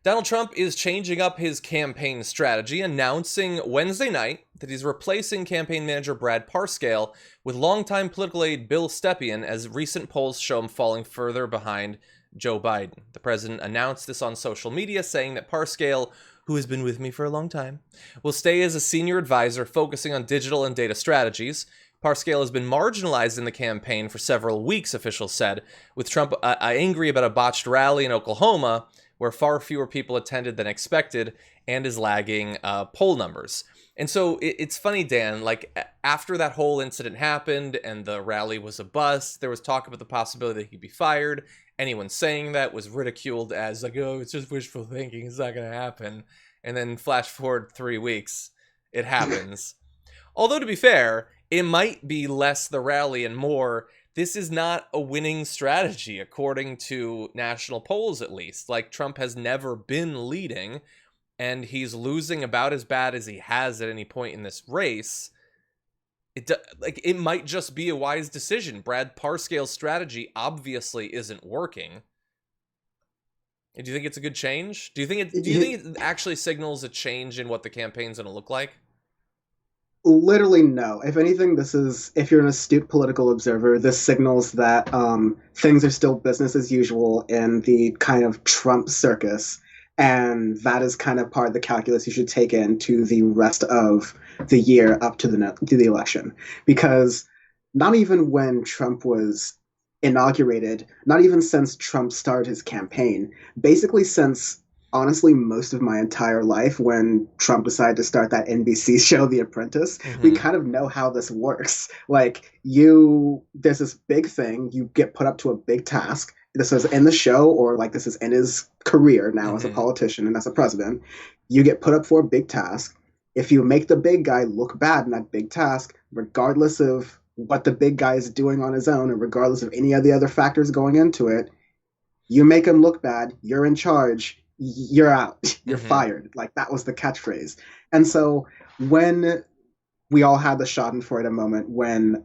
Donald Trump is changing up his campaign strategy, announcing Wednesday night that he's replacing campaign manager Brad Parscale with longtime political aide Bill Stepien, as recent polls show him falling further behind Joe Biden. The president announced this on social media, saying that Parscale, who has been with me for a long time, will stay as a senior advisor focusing on digital and data strategies. Parscale has been marginalized in the campaign for several weeks, officials said, with Trump angry about a botched rally in Oklahoma where far fewer people attended than expected and is lagging poll numbers. And so it's funny, Dan, like after that whole incident happened and the rally was a bust, there was talk about the possibility that he'd be fired. Anyone saying that was ridiculed as like, oh, it's just wishful thinking. It's not going to happen. And then flash forward 3 weeks, it happens. Although to be fair, it might be less the rally and more, this is not a winning strategy, according to national polls at least. Like, Trump has never been leading, and he's losing about as bad as he has at any point in this race. It might just be a wise decision. Brad Parscale's strategy obviously isn't working. Do you think it's a good change? Do you think it actually signals a change in what the campaign's going to look like? Literally no. If anything, if you're an astute political observer, this signals that things are still business as usual in the kind of Trump circus. And that is kind of part of the calculus you should take into the rest of the year up to the election. Because not even when Trump was inaugurated, not even since Trump started his campaign, basically since honestly most of my entire life when Trump decided to start that NBC show, The Apprentice, we kind of know how this works. Like, there's this big thing, you get put up to a big task. This is in the show, or like this is in his career now as a politician and as a president. You get put up for a big task. If you make the big guy look bad in that big task, regardless of what the big guy is doing on his own, and regardless of any of the other factors going into it, you make him look bad, you're in charge, you're out, you're fired. Like, that was the catchphrase. And so when we all had the schadenfreude moment when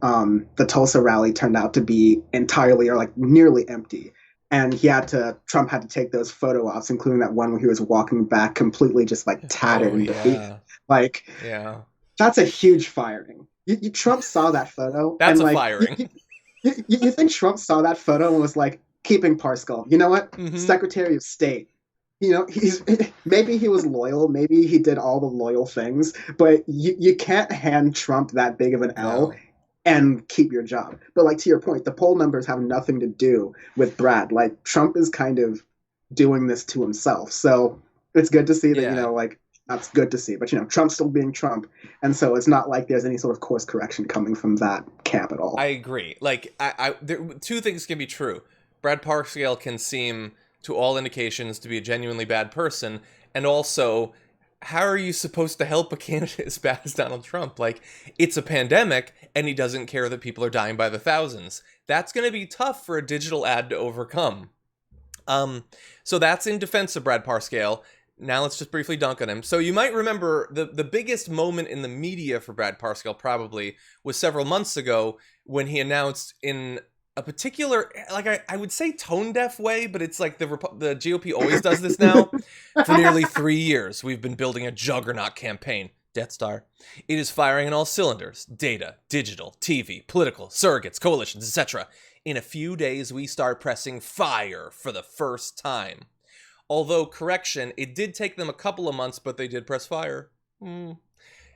the Tulsa rally turned out to be entirely or like nearly empty, and Trump had to take those photo ops, including that one where he was walking back completely just like tattered and defeated. Like, that's a huge firing. Trump saw that photo. That's and, a like, firing. You think Trump saw that photo and was like, keeping Parscale? You know what? Secretary of State. You know, maybe he was loyal, maybe he did all the loyal things, but you can't hand Trump that big of an L and keep your job. But like, to your point, the poll numbers have nothing to do with Brad. Like, Trump is kind of doing this to himself. So it's good to see that, that's good to see, but Trump's still being Trump. And so it's not like there's any sort of course correction coming from that camp at all. I agree. Like, two things can be true. Brad Parscale can seem, to all indications, to be a genuinely bad person, and also, how are you supposed to help a candidate as bad as Donald Trump? Like, it's a pandemic, and he doesn't care that people are dying by the thousands. That's going to be tough for a digital ad to overcome. So that's in defense of Brad Parscale. Now let's just briefly dunk on him. So you might remember the biggest moment in the media for Brad Parscale probably was several months ago when he announced in a particular, like, I would say tone-deaf way, but it's like the GOP always does this now. For nearly 3 years, we've been building a juggernaut campaign. Death Star. It is firing on all cylinders. Data, digital, TV, political, surrogates, coalitions, etc. In a few days, we start pressing fire for the first time. Although, correction, it did take them a couple of months, but they did press fire.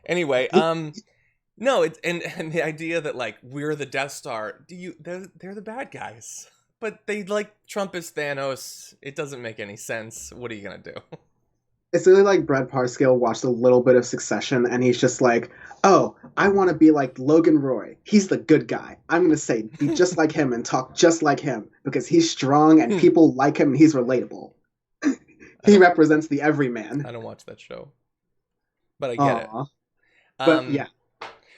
Anyway, no, and the idea that, like, we're the Death Star, they're the bad guys. But they like Trump as Thanos. It doesn't make any sense. What are you going to do? It's really like Brad Parscale watched a little bit of Succession, and he's just like, oh, I want to be like Logan Roy. He's the good guy. I'm going to be just like him and talk just like him because he's strong and people like him and he's relatable. He represents the everyman. I don't watch that show, but I get it. But yeah.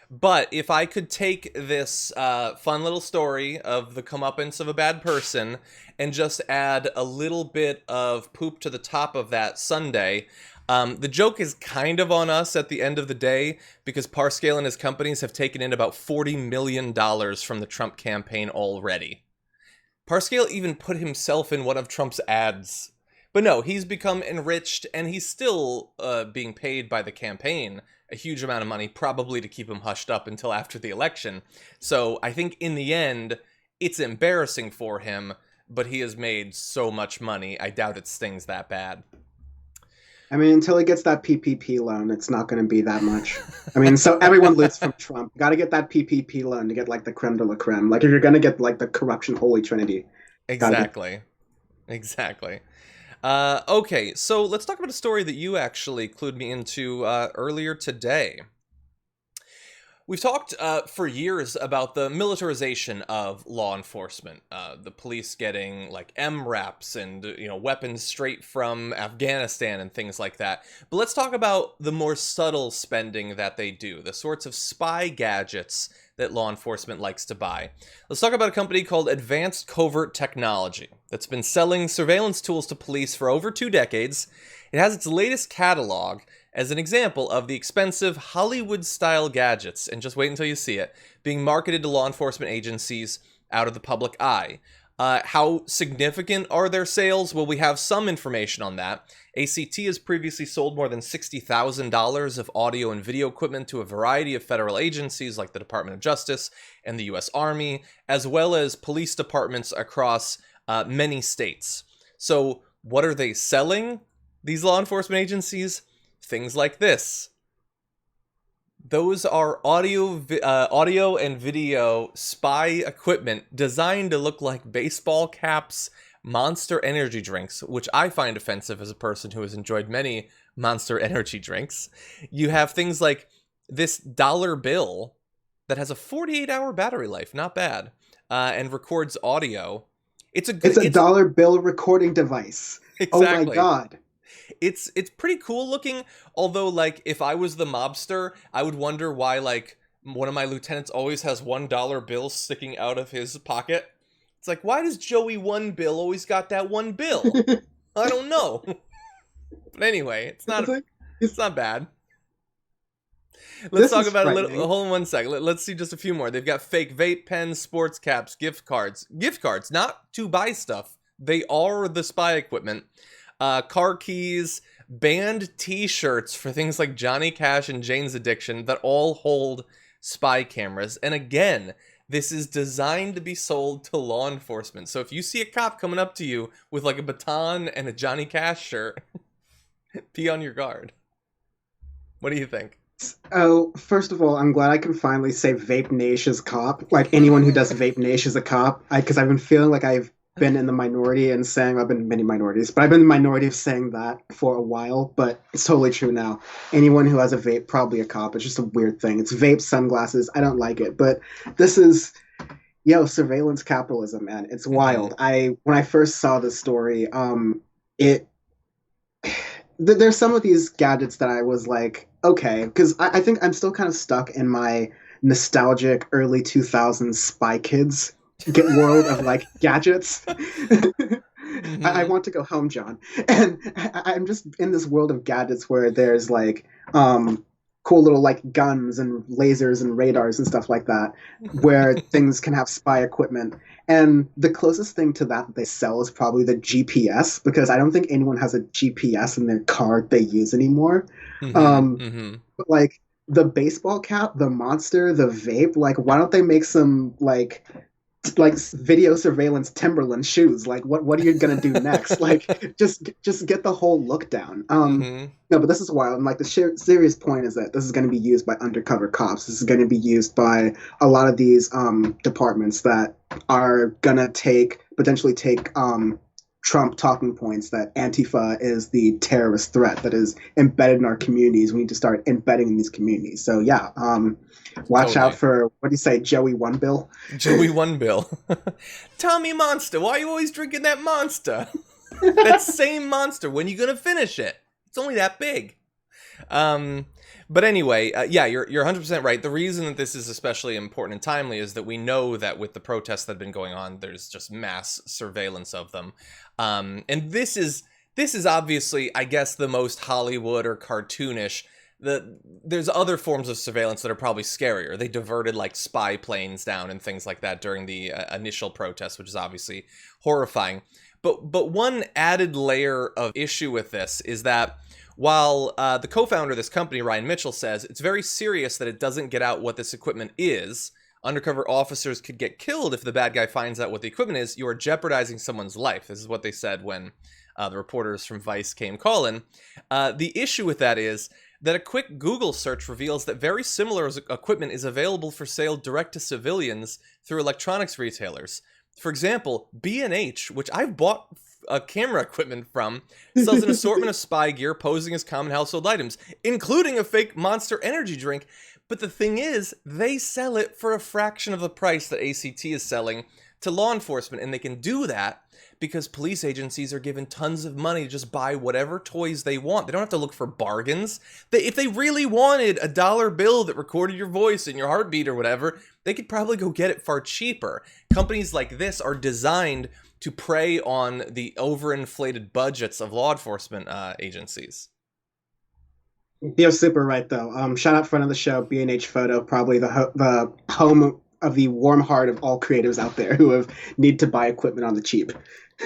But if I could take this fun little story of the comeuppance of a bad person and just add a little bit of poop to the top of that sundae, the joke is kind of on us at the end of the day because Parscale and his companies have taken in about $40 million from the Trump campaign already. Parscale even put himself in one of Trump's ads. But no, he's become enriched, and he's still being paid by the campaign a huge amount of money, probably to keep him hushed up until after the election. So I think in the end, it's embarrassing for him, but he has made so much money, I doubt it stings that bad. I mean, until he gets that PPP loan, it's not going to be that much. I mean, so everyone loots from Trump. Got to get that PPP loan to get like the creme de la creme. Like if you're going to get like the corruption holy trinity. Exactly. Okay, so let's talk about a story that you actually clued me into earlier today. We've talked for years about the militarization of law enforcement, the police getting like MRAPs and weapons straight from Afghanistan and things like that. But let's talk about the more subtle spending that they do, the sorts of spy gadgets that law enforcement likes to buy. Let's talk about a company called Advanced Covert Technology that's been selling surveillance tools to police for over 2 decades. It has its latest catalog as an example of the expensive Hollywood-style gadgets, and just wait until you see it, being marketed to law enforcement agencies out of the public eye. How significant are their sales? Well, we have some information on that. ACT has previously sold more than $60,000 of audio and video equipment to a variety of federal agencies like the Department of Justice and the U.S. Army, as well as police departments across many states. So what are they selling, these law enforcement agencies? Things like this. Those are audio and video spy equipment designed to look like baseball caps, Monster energy drinks, which I find offensive as a person who has enjoyed many Monster energy drinks. You have things like this dollar bill that has a 48-hour battery life, not bad, and records audio. It's a dollar bill recording device. Exactly. Oh my God. It's pretty cool looking, although, like, if I was the mobster, I would wonder why, like, one of my lieutenants always has $1 bill sticking out of his pocket. It's like, why does Joey One Bill always got that one bill? I don't know. But anyway, it's not bad. Let's talk about a little. Hold on one second. Let's see just a few more. They've got fake vape pens, sports caps, gift cards. Gift cards, not to buy stuff. They are the spy equipment. Car keys, banned t-shirts for things like Johnny Cash and Jane's Addiction that all hold spy cameras. And again, this is designed to be sold to law enforcement. So if you see a cop coming up to you with like a baton and a Johnny Cash shirt, be on your guard. What do you think? Oh, first of all, I'm glad I can finally say Vape Nation is cop. Like anyone who does Vape Nation is a cop. Because I've been feeling like I've been in the minority and saying I've been in many minorities, but I've been in the minority of saying that for a while, but it's totally true now. Anyone who has a vape, probably a cop. It's just a weird thing. It's vape, sunglasses. I don't like it, but this is, surveillance capitalism, man. It's wild. When I first saw this story, there's some of these gadgets that I was like, okay, because I think I'm still kind of stuck in my nostalgic early 2000s Spy Kids world of like gadgets. I want to go home, John. And I'm just in this world of gadgets where there's like cool little like guns and lasers and radars and stuff like that, where things can have spy equipment. And the closest thing to that they sell is probably the GPS, because I don't think anyone has a GPS in their car they use anymore. But like the baseball cap, the Monster, the vape, like why don't they make some like video surveillance Timberland shoes? Like what are you gonna do next? Like just get the whole look down. No, but this is wild. And like the serious point is that this is going to be used by undercover cops. This is going to be used by a lot of these departments that are gonna potentially take Trump talking points that Antifa is the terrorist threat that is embedded in our communities. We need to start embedding in these communities. So yeah, watch out for, what do you say, Joey One Bill? Joey One Bill. Tommy Monster, why are you always drinking that Monster? That same Monster, when you gonna finish it? It's only that big. But anyway, yeah, you're 100% right. The reason that this is especially important and timely is that we know that with the protests that have been going on, there's just mass surveillance of them. And this is obviously, I guess, the most Hollywood or cartoonish. There's other forms of surveillance that are probably scarier. They diverted like spy planes down and things like that during the initial protests, which is obviously horrifying. But one added layer of issue with this is that while the co-founder of this company, Ryan Mitchell, says it's very serious that it doesn't get out what this equipment is, undercover officers could get killed if the bad guy finds out what the equipment is, you are jeopardizing someone's life. This is what they said when the reporters from Vice came calling. The issue with that is that a quick Google search reveals that very similar equipment is available for sale direct to civilians through electronics retailers. For example, B&H, which I've bought camera equipment from, sells an assortment of spy gear posing as common household items, including a fake Monster energy drink. But the thing is, they sell it for a fraction of the price that ACT is selling to law enforcement, and they can do that because police agencies are given tons of money to just buy whatever toys they want. They don't have to look for bargains. If they really wanted a $1 bill that recorded your voice and your heartbeat or whatever, they could probably go get it far cheaper. Companies like this are designed to prey on the overinflated budgets of law enforcement agencies. You're super right, though. Shout out friend of the show, B&H Photo, probably the home of the warm heart of all creatives out there who need to buy equipment on the cheap.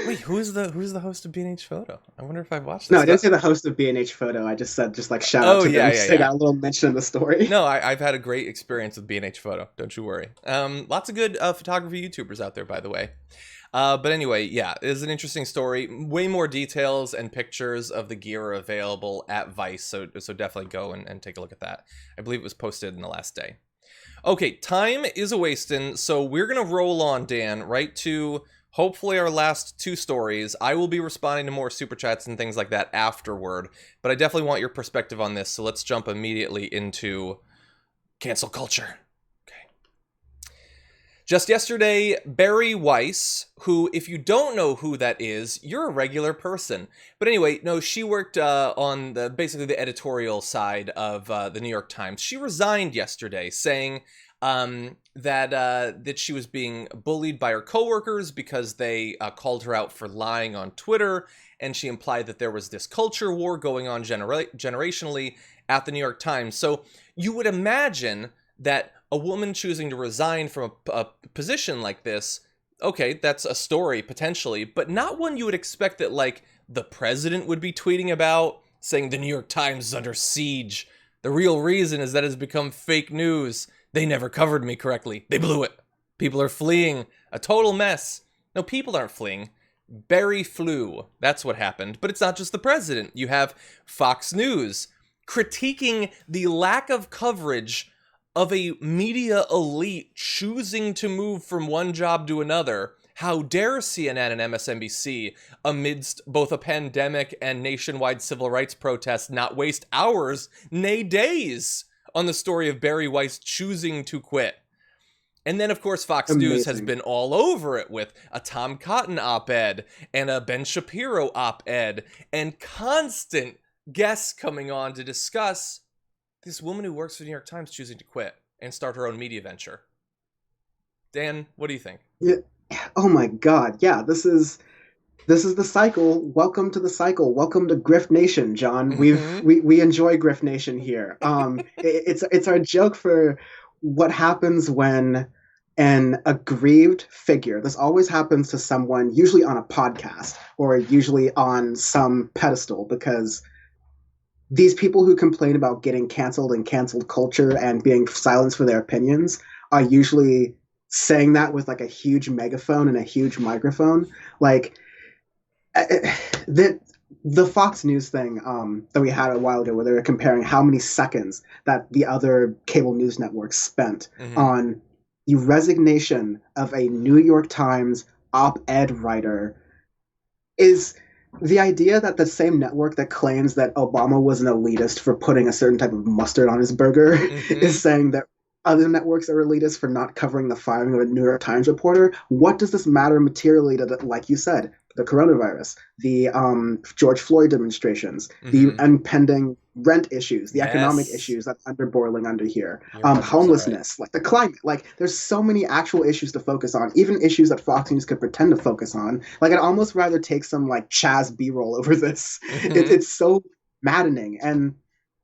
Wait, who's the host of B&H Photo? I wonder if I've watched this. No, I didn't say the host of B&H Photo. I just said shout out to them. They got a little mention in the story. No, I've had a great experience with B&H Photo. Don't you worry. Lots of good photography YouTubers out there, by the way. But anyway, yeah, it is an interesting story. Way more details and pictures of the gear are available at Vice, so definitely go and take a look at that. I believe it was posted in the last day. Okay, time is a-wasting, so we're going to roll on, Dan, right to hopefully our last two stories. I will be responding to more super chats and things like that afterward, but I definitely want your perspective on this, so let's jump immediately into cancel culture. Just yesterday, Bari Weiss, who, if you don't know who that is, you're a regular person. But anyway, no, she worked on basically the editorial side of the New York Times. She resigned yesterday, saying that she was being bullied by her coworkers because they called her out for lying on Twitter, and she implied that there was this culture war going on generationally at the New York Times. So you would imagine that a woman choosing to resign from a position like this, okay, that's a story potentially, but not one you would expect that, like, the president would be tweeting about, saying the New York Times is under siege. The real reason is that it's become fake news. They never covered me correctly. They blew it. People are fleeing. A total mess. No, people aren't fleeing. Bari flew. That's what happened. But it's not just the president. You have Fox News critiquing the lack of coverage of a media elite choosing to move from one job to another. How dare CNN and MSNBC, amidst both a pandemic and nationwide civil rights protests, not waste hours, nay days, on the story of Bari Weiss choosing to quit. And then, of course, Fox News has been all over it with a Tom Cotton op-ed and a Ben Shapiro op-ed and constant guests coming on to discuss this woman who works for the New York Times choosing to quit and start her own media venture. Dan, what do you think? Yeah. Oh my God. Yeah, this is the cycle. Welcome to the cycle. Welcome to Grift Nation, John. Mm-hmm. We enjoy Grift Nation here. It's our joke for what happens when an aggrieved figure, this always happens to someone, usually on a podcast or usually on some pedestal, because these people who complain about getting canceled and canceled culture and being silenced for their opinions are usually saying that with like a huge megaphone and a huge microphone. Like the Fox News thing that we had a while ago, where they were comparing how many seconds that the other cable news networks spent on the resignation of a New York Times op-ed writer, is the idea that the same network that claims that Obama was an elitist for putting a certain type of mustard on his burger is saying that other networks are elitist for not covering the firing of a New York Times reporter. What does this matter materially to, like you said, the coronavirus, the George Floyd demonstrations, the impending rent issues, the economic issues that are boiling under here, homelessness, like the climate. Like, there's so many actual issues to focus on, even issues that Fox News could pretend to focus on. Like, I'd almost rather take some like Chaz B-roll over this. It's so maddening, and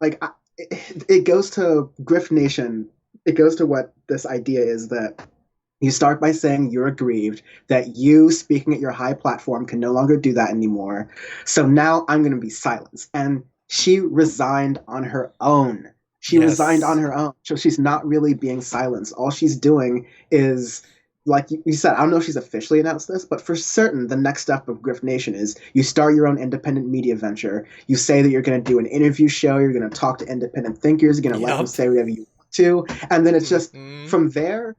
like it goes to Grift Nation. It goes to what this idea is, that you start by saying you're aggrieved, that you speaking at your high platform can no longer do that anymore. So now I'm going to be silenced. And she resigned on her own. She resigned on her own. So she's not really being silenced. All she's doing is like you said, I don't know if she's officially announced this, but for certain, the next step of Grift Nation is you start your own independent media venture. You say that you're going to do an interview show. You're going to talk to independent thinkers. You're going to let them say whatever you want to. And then it's just from there,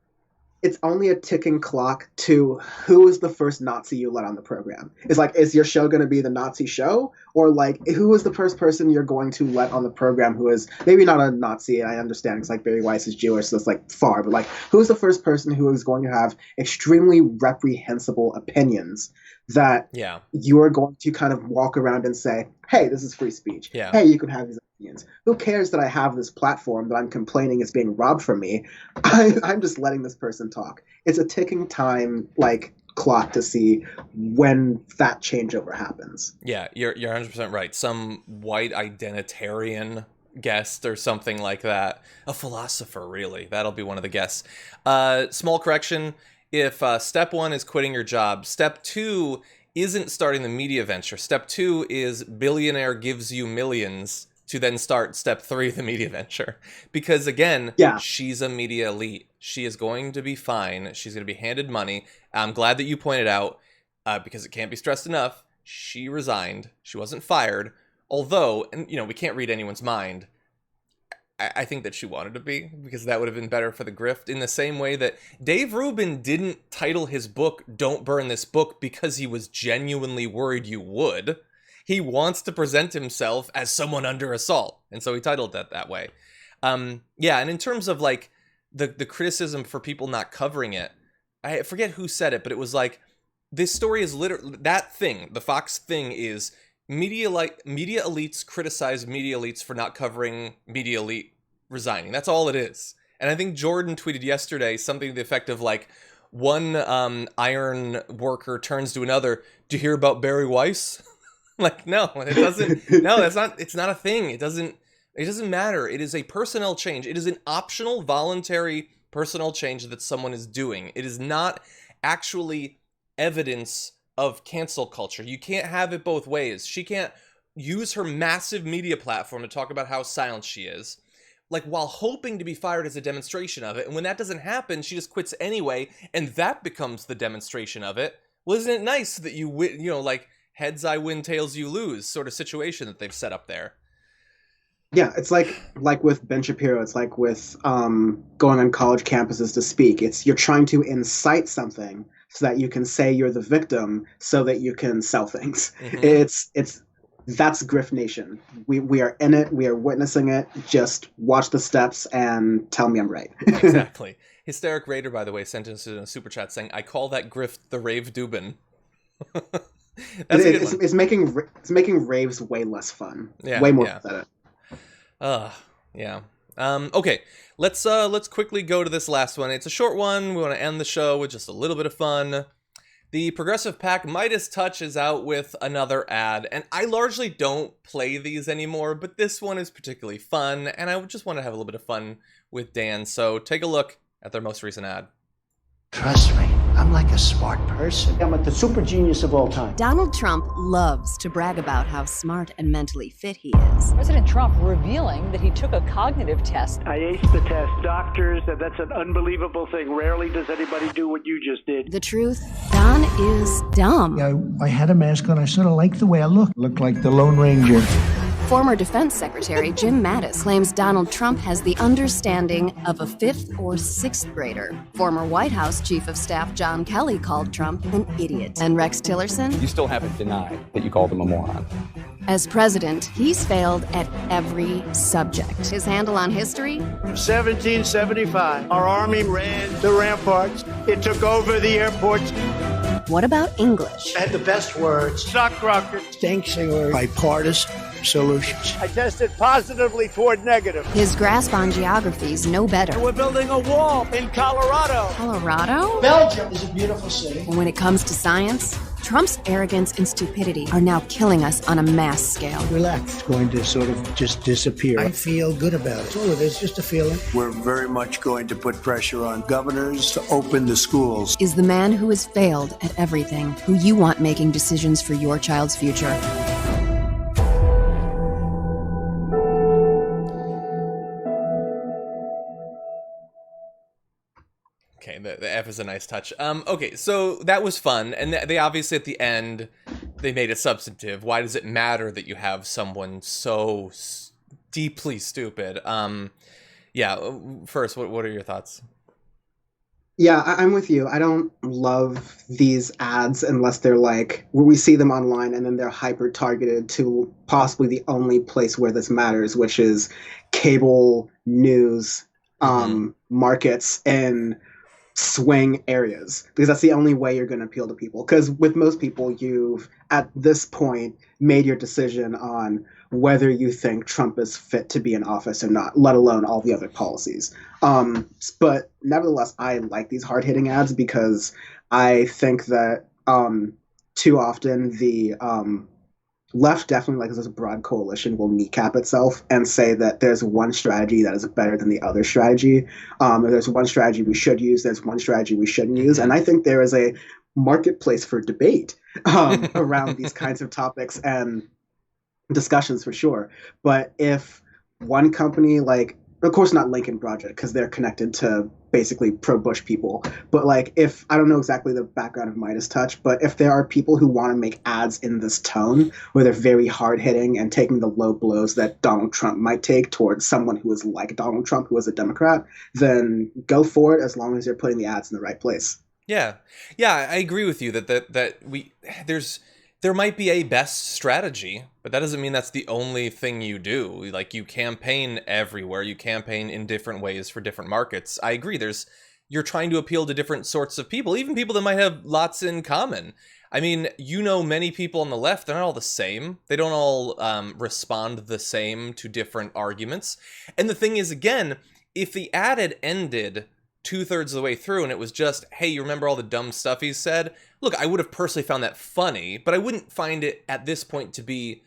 it's only a ticking clock to who is the first Nazi you let on the program. It's like, is your show going to be the Nazi show? Or like, who is the first person you're going to let on the program who is maybe not a Nazi? I understand because like Barry Weiss is Jewish, so it's like far, but like, who is the first person who is going to have extremely reprehensible opinions that you are going to kind of walk around and say, hey, this is free speech. Hey, you can have these opinions. Who cares that I have this platform that I'm complaining is being robbed from me? I'm just letting this person talk. It's a ticking time like clock to see when that changeover happens. Yeah, you're 100% right. Some white identitarian guest or something like that. A philosopher, really. That'll be one of the guests. Small correction. If step 1 is quitting your job, step 2 isn't starting the media venture. Step 2 is billionaire gives you millions to then start step 3, the media venture. Because again, she's a media elite. She is going to be fine. She's going to be handed money. I'm glad that you pointed out, because it can't be stressed enough, she resigned. She wasn't fired. Although, and you know, we can't read anyone's mind. I think that she wanted to be, because that would have been better for the grift, in the same way that Dave Rubin didn't title his book Don't Burn This Book because he was genuinely worried you would. He wants to present himself as someone under assault, and so he titled that way. Yeah, and in terms of like the criticism for people not covering it, I forget who said it, but it was like, this story is literally, that thing, the Fox thing is, media elites criticize media elites for not covering media elite resigning. That's all it is. And I think Jordan tweeted yesterday something to the effect of like, one iron worker turns to another, "Do you hear about Barry Weiss?" Like, no, it doesn't. No, it's not a thing. It doesn't matter. It is a personnel change. It is an optional, voluntary personnel change that someone is doing. It is not actually evidence of cancel culture. You can't have it both ways. She can't use her massive media platform to talk about how silent she is, like, while hoping to be fired as a demonstration of it. And when that doesn't happen, she just quits anyway, and that becomes the demonstration of it. Well, isn't it nice that you win, you know, like, heads I win, tails you lose sort of situation that they've set up there? Yeah, it's like with Ben Shapiro, it's like with going on college campuses to speak. It's you're trying to incite something so that you can say you're the victim so that you can sell things. Mm-hmm. That's Grift Nation. We are in it. We are witnessing it. Just watch the steps and tell me I'm right. Exactly. Hysteric Raider, by the way, sent us in a super chat saying, "I call that Grift the Rave Dubin." It's making raves way less fun. Yeah, way more pathetic. Yeah. Okay, let's quickly go to this last one. It's a short one. We want to end the show with just a little bit of fun. The Progressive PAC Midas Touch is out with another ad, and I largely don't play these anymore, but this one is particularly fun, and I just want to have a little bit of fun with Dan, so take a look at their most recent ad. Trust me, I'm like a smart person. I'm like the super genius of all time. Donald Trump loves to brag about how smart and mentally fit he is. President Trump revealing that he took a cognitive test. I aced the test. Doctors, that's an unbelievable thing. Rarely does anybody do what you just did. The truth, Don is dumb. I had a mask on. I sort of liked the way I looked. Looked like the Lone Ranger. Former Defense Secretary Jim Mattis claims Donald Trump has the understanding of a 5th or 6th grader. Former White House Chief of Staff John Kelly called Trump an idiot. And Rex Tillerson? You still haven't denied that you called him a moron. As president, he's failed at every subject. His handle on history? 1775. Our army ran the ramparts. It took over the airports. What about English? I had the best words. Sock rocker. Stink singer. Bipartisan solutions. I tested positively toward negative. His grasp on geography's no better. We're building a wall in Colorado. Colorado? Belgium is a beautiful city. And when it comes to science, Trump's arrogance and stupidity are now killing us on a mass scale. Relax. It's going to sort of just disappear. I feel good about it. That's all it is, just a feeling. We're very much going to put pressure on governors to open the schools. Is the man who has failed at everything, who you want making decisions for your child's future. Okay, the F is a nice touch. Okay, so that was fun, and they obviously at the end they made it substantive. Why does it matter that you have someone so deeply stupid? First, what are your thoughts? Yeah, I'm with you. I don't love these ads unless they're like, where we see them online and then they're hyper targeted to possibly the only place where this matters, which is cable news markets and swing areas, because that's the only way you're going to appeal to people. Because with most people, you've at this point made your decision on whether you think Trump is fit to be in office or not, let alone all the other policies. But nevertheless, I like these hard-hitting ads because I think that too often the left, definitely like as a broad coalition, will kneecap itself and say that there's one strategy that is better than the other strategy. There's one strategy we should use, there's one strategy we shouldn't use. And I think there is a marketplace for debate around these kinds of topics and discussions for sure. But if one company, like, of course not Lincoln Project because they're connected to basically pro-Bush people, but like, if I don't know exactly the background of Midas Touch, but if there are people who want to make ads in this tone where they're very hard-hitting and taking the low blows that Donald Trump might take towards someone who is like Donald Trump, who is a Democrat, then go for it, as long as you're putting the ads in the right place. Yeah, I agree with you that there might be a best strategy, but that doesn't mean that's the only thing you do. Like, you campaign everywhere, you campaign in different ways for different markets. I agree, you're trying to appeal to different sorts of people, even people that might have lots in common. I mean, many people on the left, they're not all the same. They don't all respond the same to different arguments. And the thing is, again, if the ad had ended 2/3 of the way through and it was just, hey, you remember all the dumb stuff he said? Look, I would have personally found that funny, but I wouldn't find it at this point to be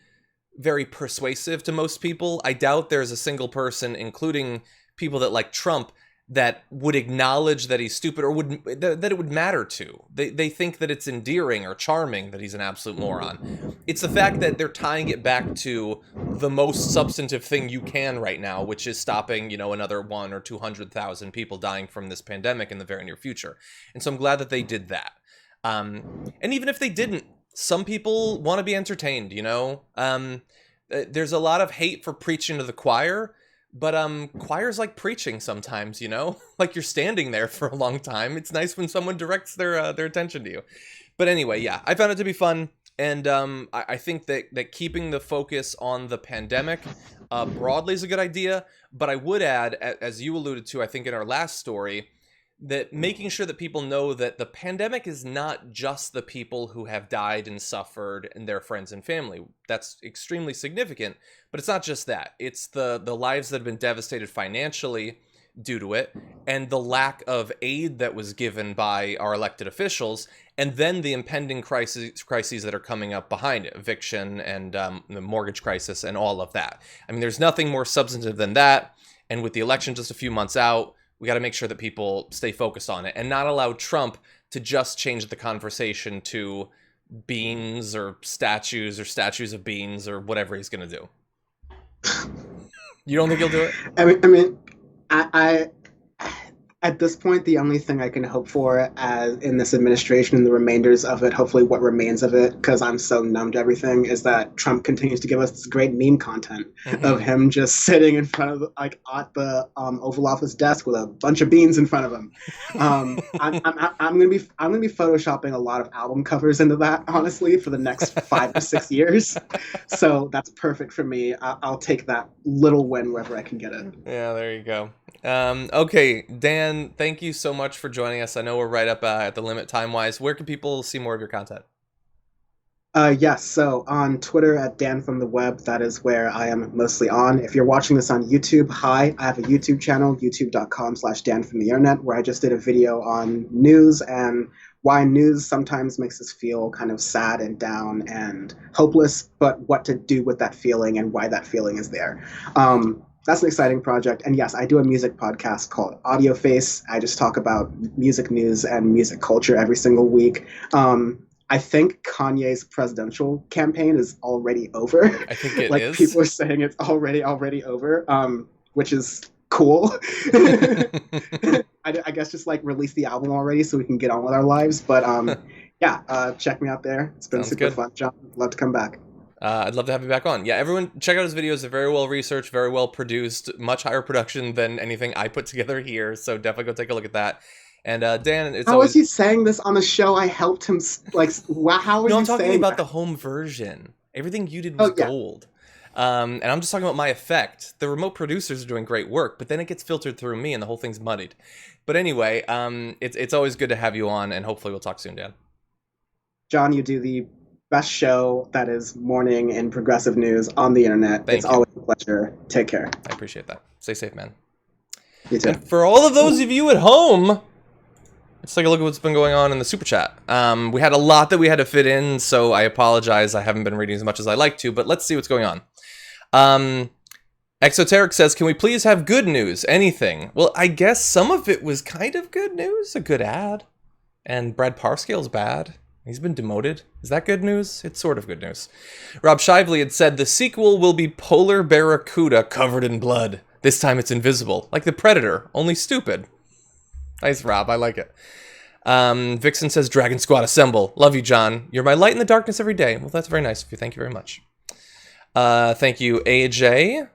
very persuasive to most people. I doubt there's a single person, including people that like Trump, that would acknowledge that he's stupid or that it would matter to. They think that it's endearing or charming that he's an absolute moron. It's the fact that they're tying it back to the most substantive thing you can right now, which is stopping, another 100,000 or 200,000 people dying from this pandemic in the very near future. And so I'm glad that they did that. And even if they didn't, some people want to be entertained, There's a lot of hate for preaching to the choir, but choirs like preaching sometimes, like you're standing there for a long time. It's nice when someone directs their attention to you. But anyway, yeah, I found it to be fun. And I think that keeping the focus on the pandemic broadly is a good idea. But I would add, as you alluded to, I think in our last story, that making sure that people know that the pandemic is not just the people who have died and suffered and their friends and family. That's extremely significant, but it's not just that. It's the lives that have been devastated financially due to it, and the lack of aid that was given by our elected officials, and then the impending crises that are coming up behind it, eviction and the mortgage crisis and all of that. I mean, there's nothing more substantive than that, and with the election just a few months out, we got to make sure that people stay focused on it and not allow Trump to just change the conversation to beans or statues of beans or whatever he's going to do. You don't think he'll do it? I mean, I at this point, the only thing I can hope for as in this administration and the remainders of it, hopefully what remains of it, because I'm so numb to everything, is that Trump continues to give us this great meme content of him just sitting in front of, like, at the Oval Office desk with a bunch of beans in front of him. I'm gonna be photoshopping a lot of album covers into that, honestly, for the next 5 to 6 years. So that's perfect for me. I'll take that little win wherever I can get it. Yeah, there you go. Okay, Dan, thank you so much for joining us. I know we're right up at the limit time-wise. Where can people see more of your content? Yes, so on Twitter at Dan from the Web, that is where I am mostly on. If you're watching this on YouTube, hi, I have a YouTube channel, youtube.com/Dan from the Internet, where I just did a video on news and why news sometimes makes us feel kind of sad and down and hopeless, but what to do with that feeling and why that feeling is there. That's an exciting project. And yes, I do a music podcast called Audioface. I just talk about music news and music culture every single week. I think Kanye's presidential campaign is already over. I think it like is. People are saying it's already over, which is cool. I guess just like release the album already so we can get on with our lives. But check me out there. It's been super fun, John. Love to come back. I'd love to have you back on. Yeah, everyone check out his videos. They're very well researched, very well produced, much higher production than anything I put together here. So definitely go take a look at that. And Dan, it's how is he saying this on the show? I helped him. Like, wow, how is no, he I'm talking saying about that? the home version. Everything you did was gold. And I'm just talking about my effect. The remote producers are doing great work, but then it gets filtered through me, and the whole thing's muddied. But anyway, it's always good to have you on, and hopefully we'll talk soon, Dan. John, you do the best show that is morning in progressive news on the internet. It's always a pleasure. Take care. I appreciate that. Stay safe, man. You too. And for all of those of you at home, let's take a look at what's been going on in the super chat. We had a lot that we had to fit in, so I apologize. I haven't been reading as much as I like to, but let's see what's going on. Exoteric says, can we please have good news? Anything? Well, I guess some of it was kind of good news. A good ad. And Brad Parscale's bad. He's been demoted. Is that good news? It's sort of good news. Rob Shively had said, the sequel will be Polar Barracuda covered in blood. This time it's invisible. Like the Predator, only stupid. Nice, Rob. I like it. Vixen says, Dragon Squad assemble. Love you, John. You're my light in the darkness every day. Well, that's very nice of you. Thank you very much. Thank you, AJ.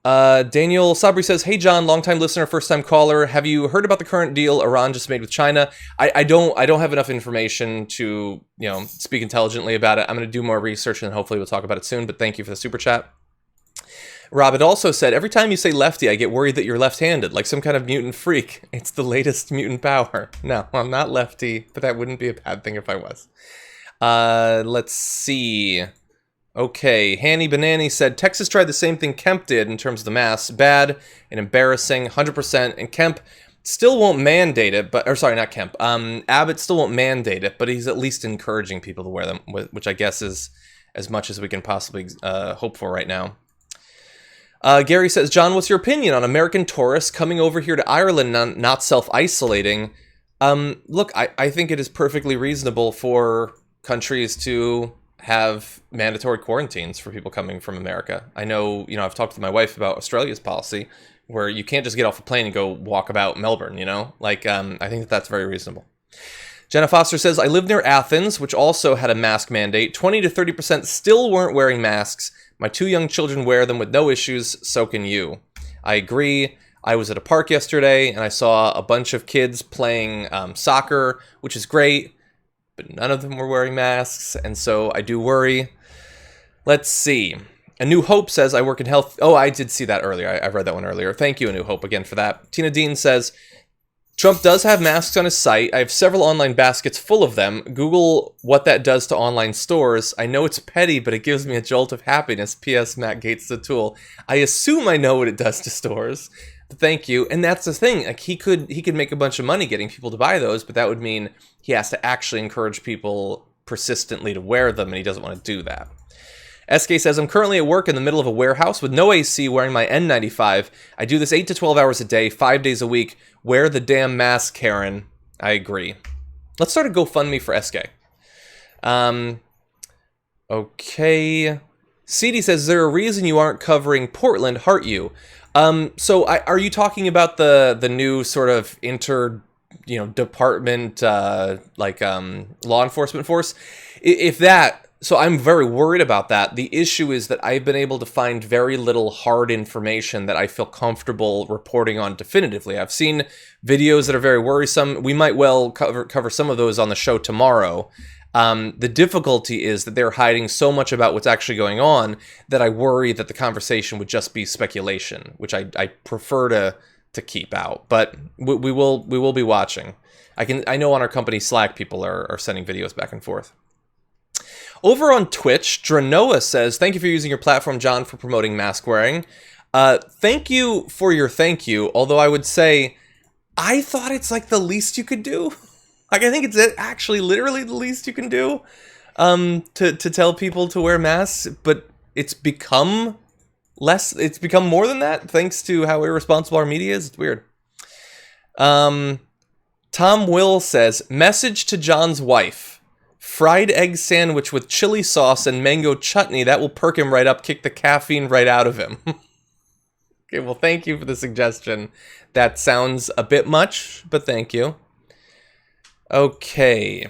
Daniel Sabri says, hey John, longtime listener, first time caller. Have you heard about the current deal Iran just made with China? I don't have enough information to, speak intelligently about it. I'm going to do more research and hopefully we'll talk about it soon, but thank you for the super chat. Rob had also said, every time you say lefty, I get worried that you're left-handed, like some kind of mutant freak. It's the latest mutant power. No, I'm not lefty, but that wouldn't be a bad thing if I was. Let's see. Okay, Hanny Banani said, Texas tried the same thing Kemp did in terms of the masks. Bad and embarrassing, 100%. And Kemp still won't mandate it, not Kemp. Abbott still won't mandate it, but he's at least encouraging people to wear them, which I guess is as much as we can possibly hope for right now. Gary says, John, what's your opinion on American tourists coming over here to Ireland not self-isolating? Look, I think it is perfectly reasonable for countries to have mandatory quarantines for people coming from America. I know, I've talked to my wife about Australia's policy where you can't just get off a plane and go walk about Melbourne, I think that's very reasonable. Jenna Foster says, I live near Athens, which also had a mask mandate. 20 to 30% still weren't wearing masks. My 2 young children wear them with no issues, so can you. I agree. I was at a park yesterday and I saw a bunch of kids playing soccer, which is great, but none of them were wearing masks, and so I do worry. Let's see. A New Hope says, I work in health. Oh, I did see that earlier. I read that one earlier. Thank you, A New Hope, again for that. Tina Dean says, Trump does have masks on his site. I have several online baskets full of them. Google what that does to online stores. I know it's petty, but it gives me a jolt of happiness. P.S. Matt Gates the tool. I assume I know what it does to stores. But thank you. And that's the thing. Like he could make a bunch of money getting people to buy those, but that would mean he has to actually encourage people persistently to wear them, and he doesn't want to do that. SK says, I'm currently at work in the middle of a warehouse with no AC wearing my N95. I do this 8 to 12 hours a day, 5 days a week. Wear the damn mask, Karen. I agree. Let's start a GoFundMe for SK. Okay. CD says, is there a reason you aren't covering Portland? Heart you. So are you talking about the new sort of department law enforcement force? So I'm very worried about that. The issue is that I've been able to find very little hard information that I feel comfortable reporting on definitively. I've seen videos that are very worrisome. We might well cover some of those on the show tomorrow. The difficulty is that they're hiding so much about what's actually going on that I worry that the conversation would just be speculation, which I prefer to keep out. But we will be watching. I know on our company Slack people are sending videos back and forth. Over on Twitch, Dranoa says, thank you for using your platform, John, for promoting mask wearing. Thank you for your thank you, although I would say I thought it's like the least you could do. Like, I think it's actually literally the least you can do to tell people to wear masks, but it's become more than that thanks to how irresponsible our media is. It's weird. Tom Will says, message to John's wife. Fried egg sandwich with chili sauce and mango chutney. That will perk him right up, kick the caffeine right out of him. Okay, well, thank you for the suggestion. That sounds a bit much, but thank you. Okay.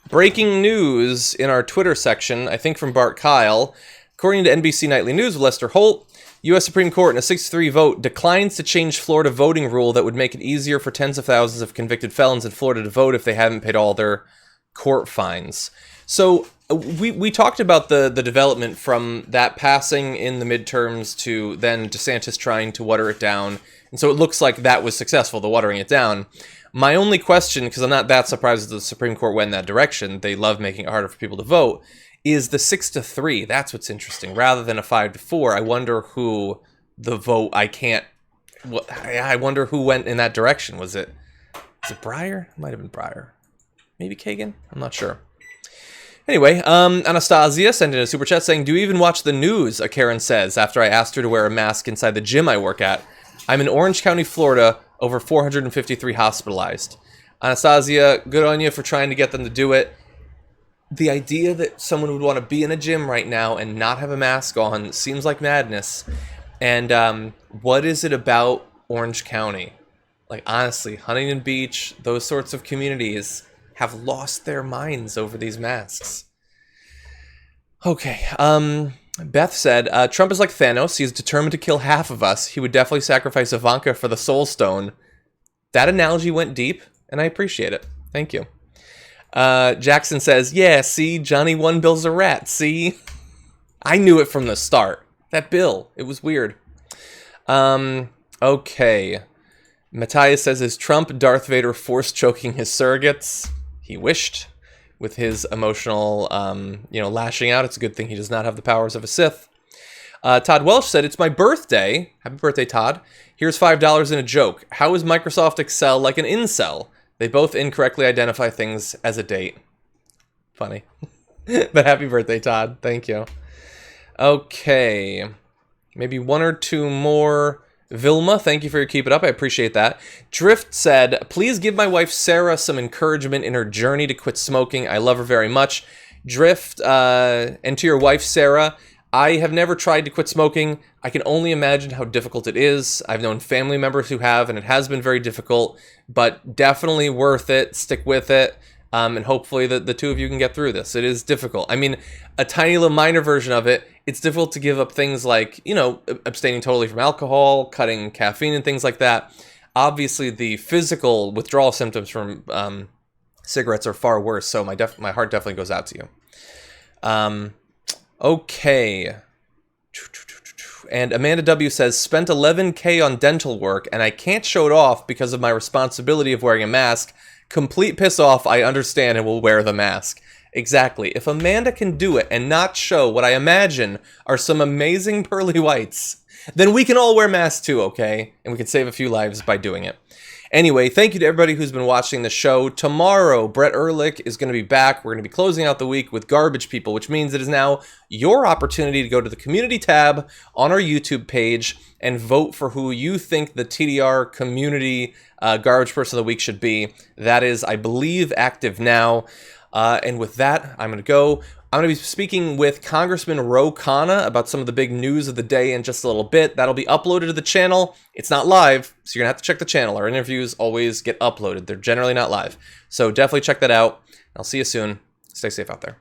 Breaking news in our Twitter section, I think from Bart Kyle. According to NBC Nightly News with Lester Holt, U.S. Supreme Court in a 6-3 vote declines to change Florida voting rule that would make it easier for tens of thousands of convicted felons in Florida to vote if they haven't paid all their court fines. So we talked about the development from that passing in the midterms to then DeSantis trying to water it down. And so it looks like that was successful, the watering it down. My only question, because I'm not that surprised that the Supreme Court went in that direction, they love making it harder for people to vote, is the 6-3. That's what's interesting. Rather than a 5-4, I wonder who the vote, I wonder who went in that direction. Was it Breyer? It might have been Breyer. Maybe Kagan? I'm not sure. Anyway, Anastasia sent in a super chat saying, "Do you even watch the news?" a Karen says, after I asked her to wear a mask inside the gym I work at. I'm in Orange County, Florida, over 453 hospitalized. Anastasia, good on you for trying to get them to do it. The idea that someone would want to be in a gym right now and not have a mask on seems like madness. And what is it about Orange County? Like, honestly, Huntington Beach, those sorts of communities have lost their minds over these masks. Okay, Beth said, Trump is like Thanos. He is determined to kill half of us. He would definitely sacrifice Ivanka for the Soul Stone. That analogy went deep, and I appreciate it. Thank you. Jackson says, yeah, see, Johnny 1 Bill's a rat. See? I knew it from the start. That Bill. It was weird. Okay. Matthias says, is Trump Darth Vader force choking his surrogates? He wished. With his emotional, lashing out. It's a good thing he does not have the powers of a Sith. Todd Welsh said, it's my birthday. Happy birthday, Todd. Here's $5 in a joke. How is Microsoft Excel like an incel? They both incorrectly identify things as a date. Funny. But happy birthday, Todd. Thank you. Okay. Maybe one or two more. Vilma, thank you for your keep it up. I appreciate that. Drift said, please give my wife Sarah some encouragement in her journey to quit smoking. I love her very much. Drift, and to your wife, Sarah, I have never tried to quit smoking. I can only imagine how difficult it is. I've known family members who have, and it has been very difficult, but definitely worth it. Stick with it. And hopefully the two of you can get through this. It is difficult. I mean, a tiny little minor version of it, it's difficult to give up things like, abstaining totally from alcohol, cutting caffeine and things like that. Obviously, the physical withdrawal symptoms from cigarettes are far worse, so my heart definitely goes out to you. Okay. And Amanda W. says, spent $11K on dental work, and I can't show it off because of my responsibility of wearing a mask. Complete piss off, I understand, and will wear the mask. Exactly. If Amanda can do it and not show what I imagine are some amazing pearly whites, then we can all wear masks too, okay? And we can save a few lives by doing it. Anyway, thank you to everybody who's been watching the show. Tomorrow, Brett Ehrlich is going to be back. We're going to be closing out the week with Garbage People, which means it is now your opportunity to go to the community tab on our YouTube page and vote for who you think the TDR community garbage person of the week should be. That is, I believe, active now. And with that, I'm going to go. I'm going to be speaking with Congressman Ro Khanna about some of the big news of the day in just a little bit. That'll be uploaded to the channel. It's not live, so you're going to have to check the channel. Our interviews always get uploaded. They're generally not live. So definitely check that out. I'll see you soon. Stay safe out there.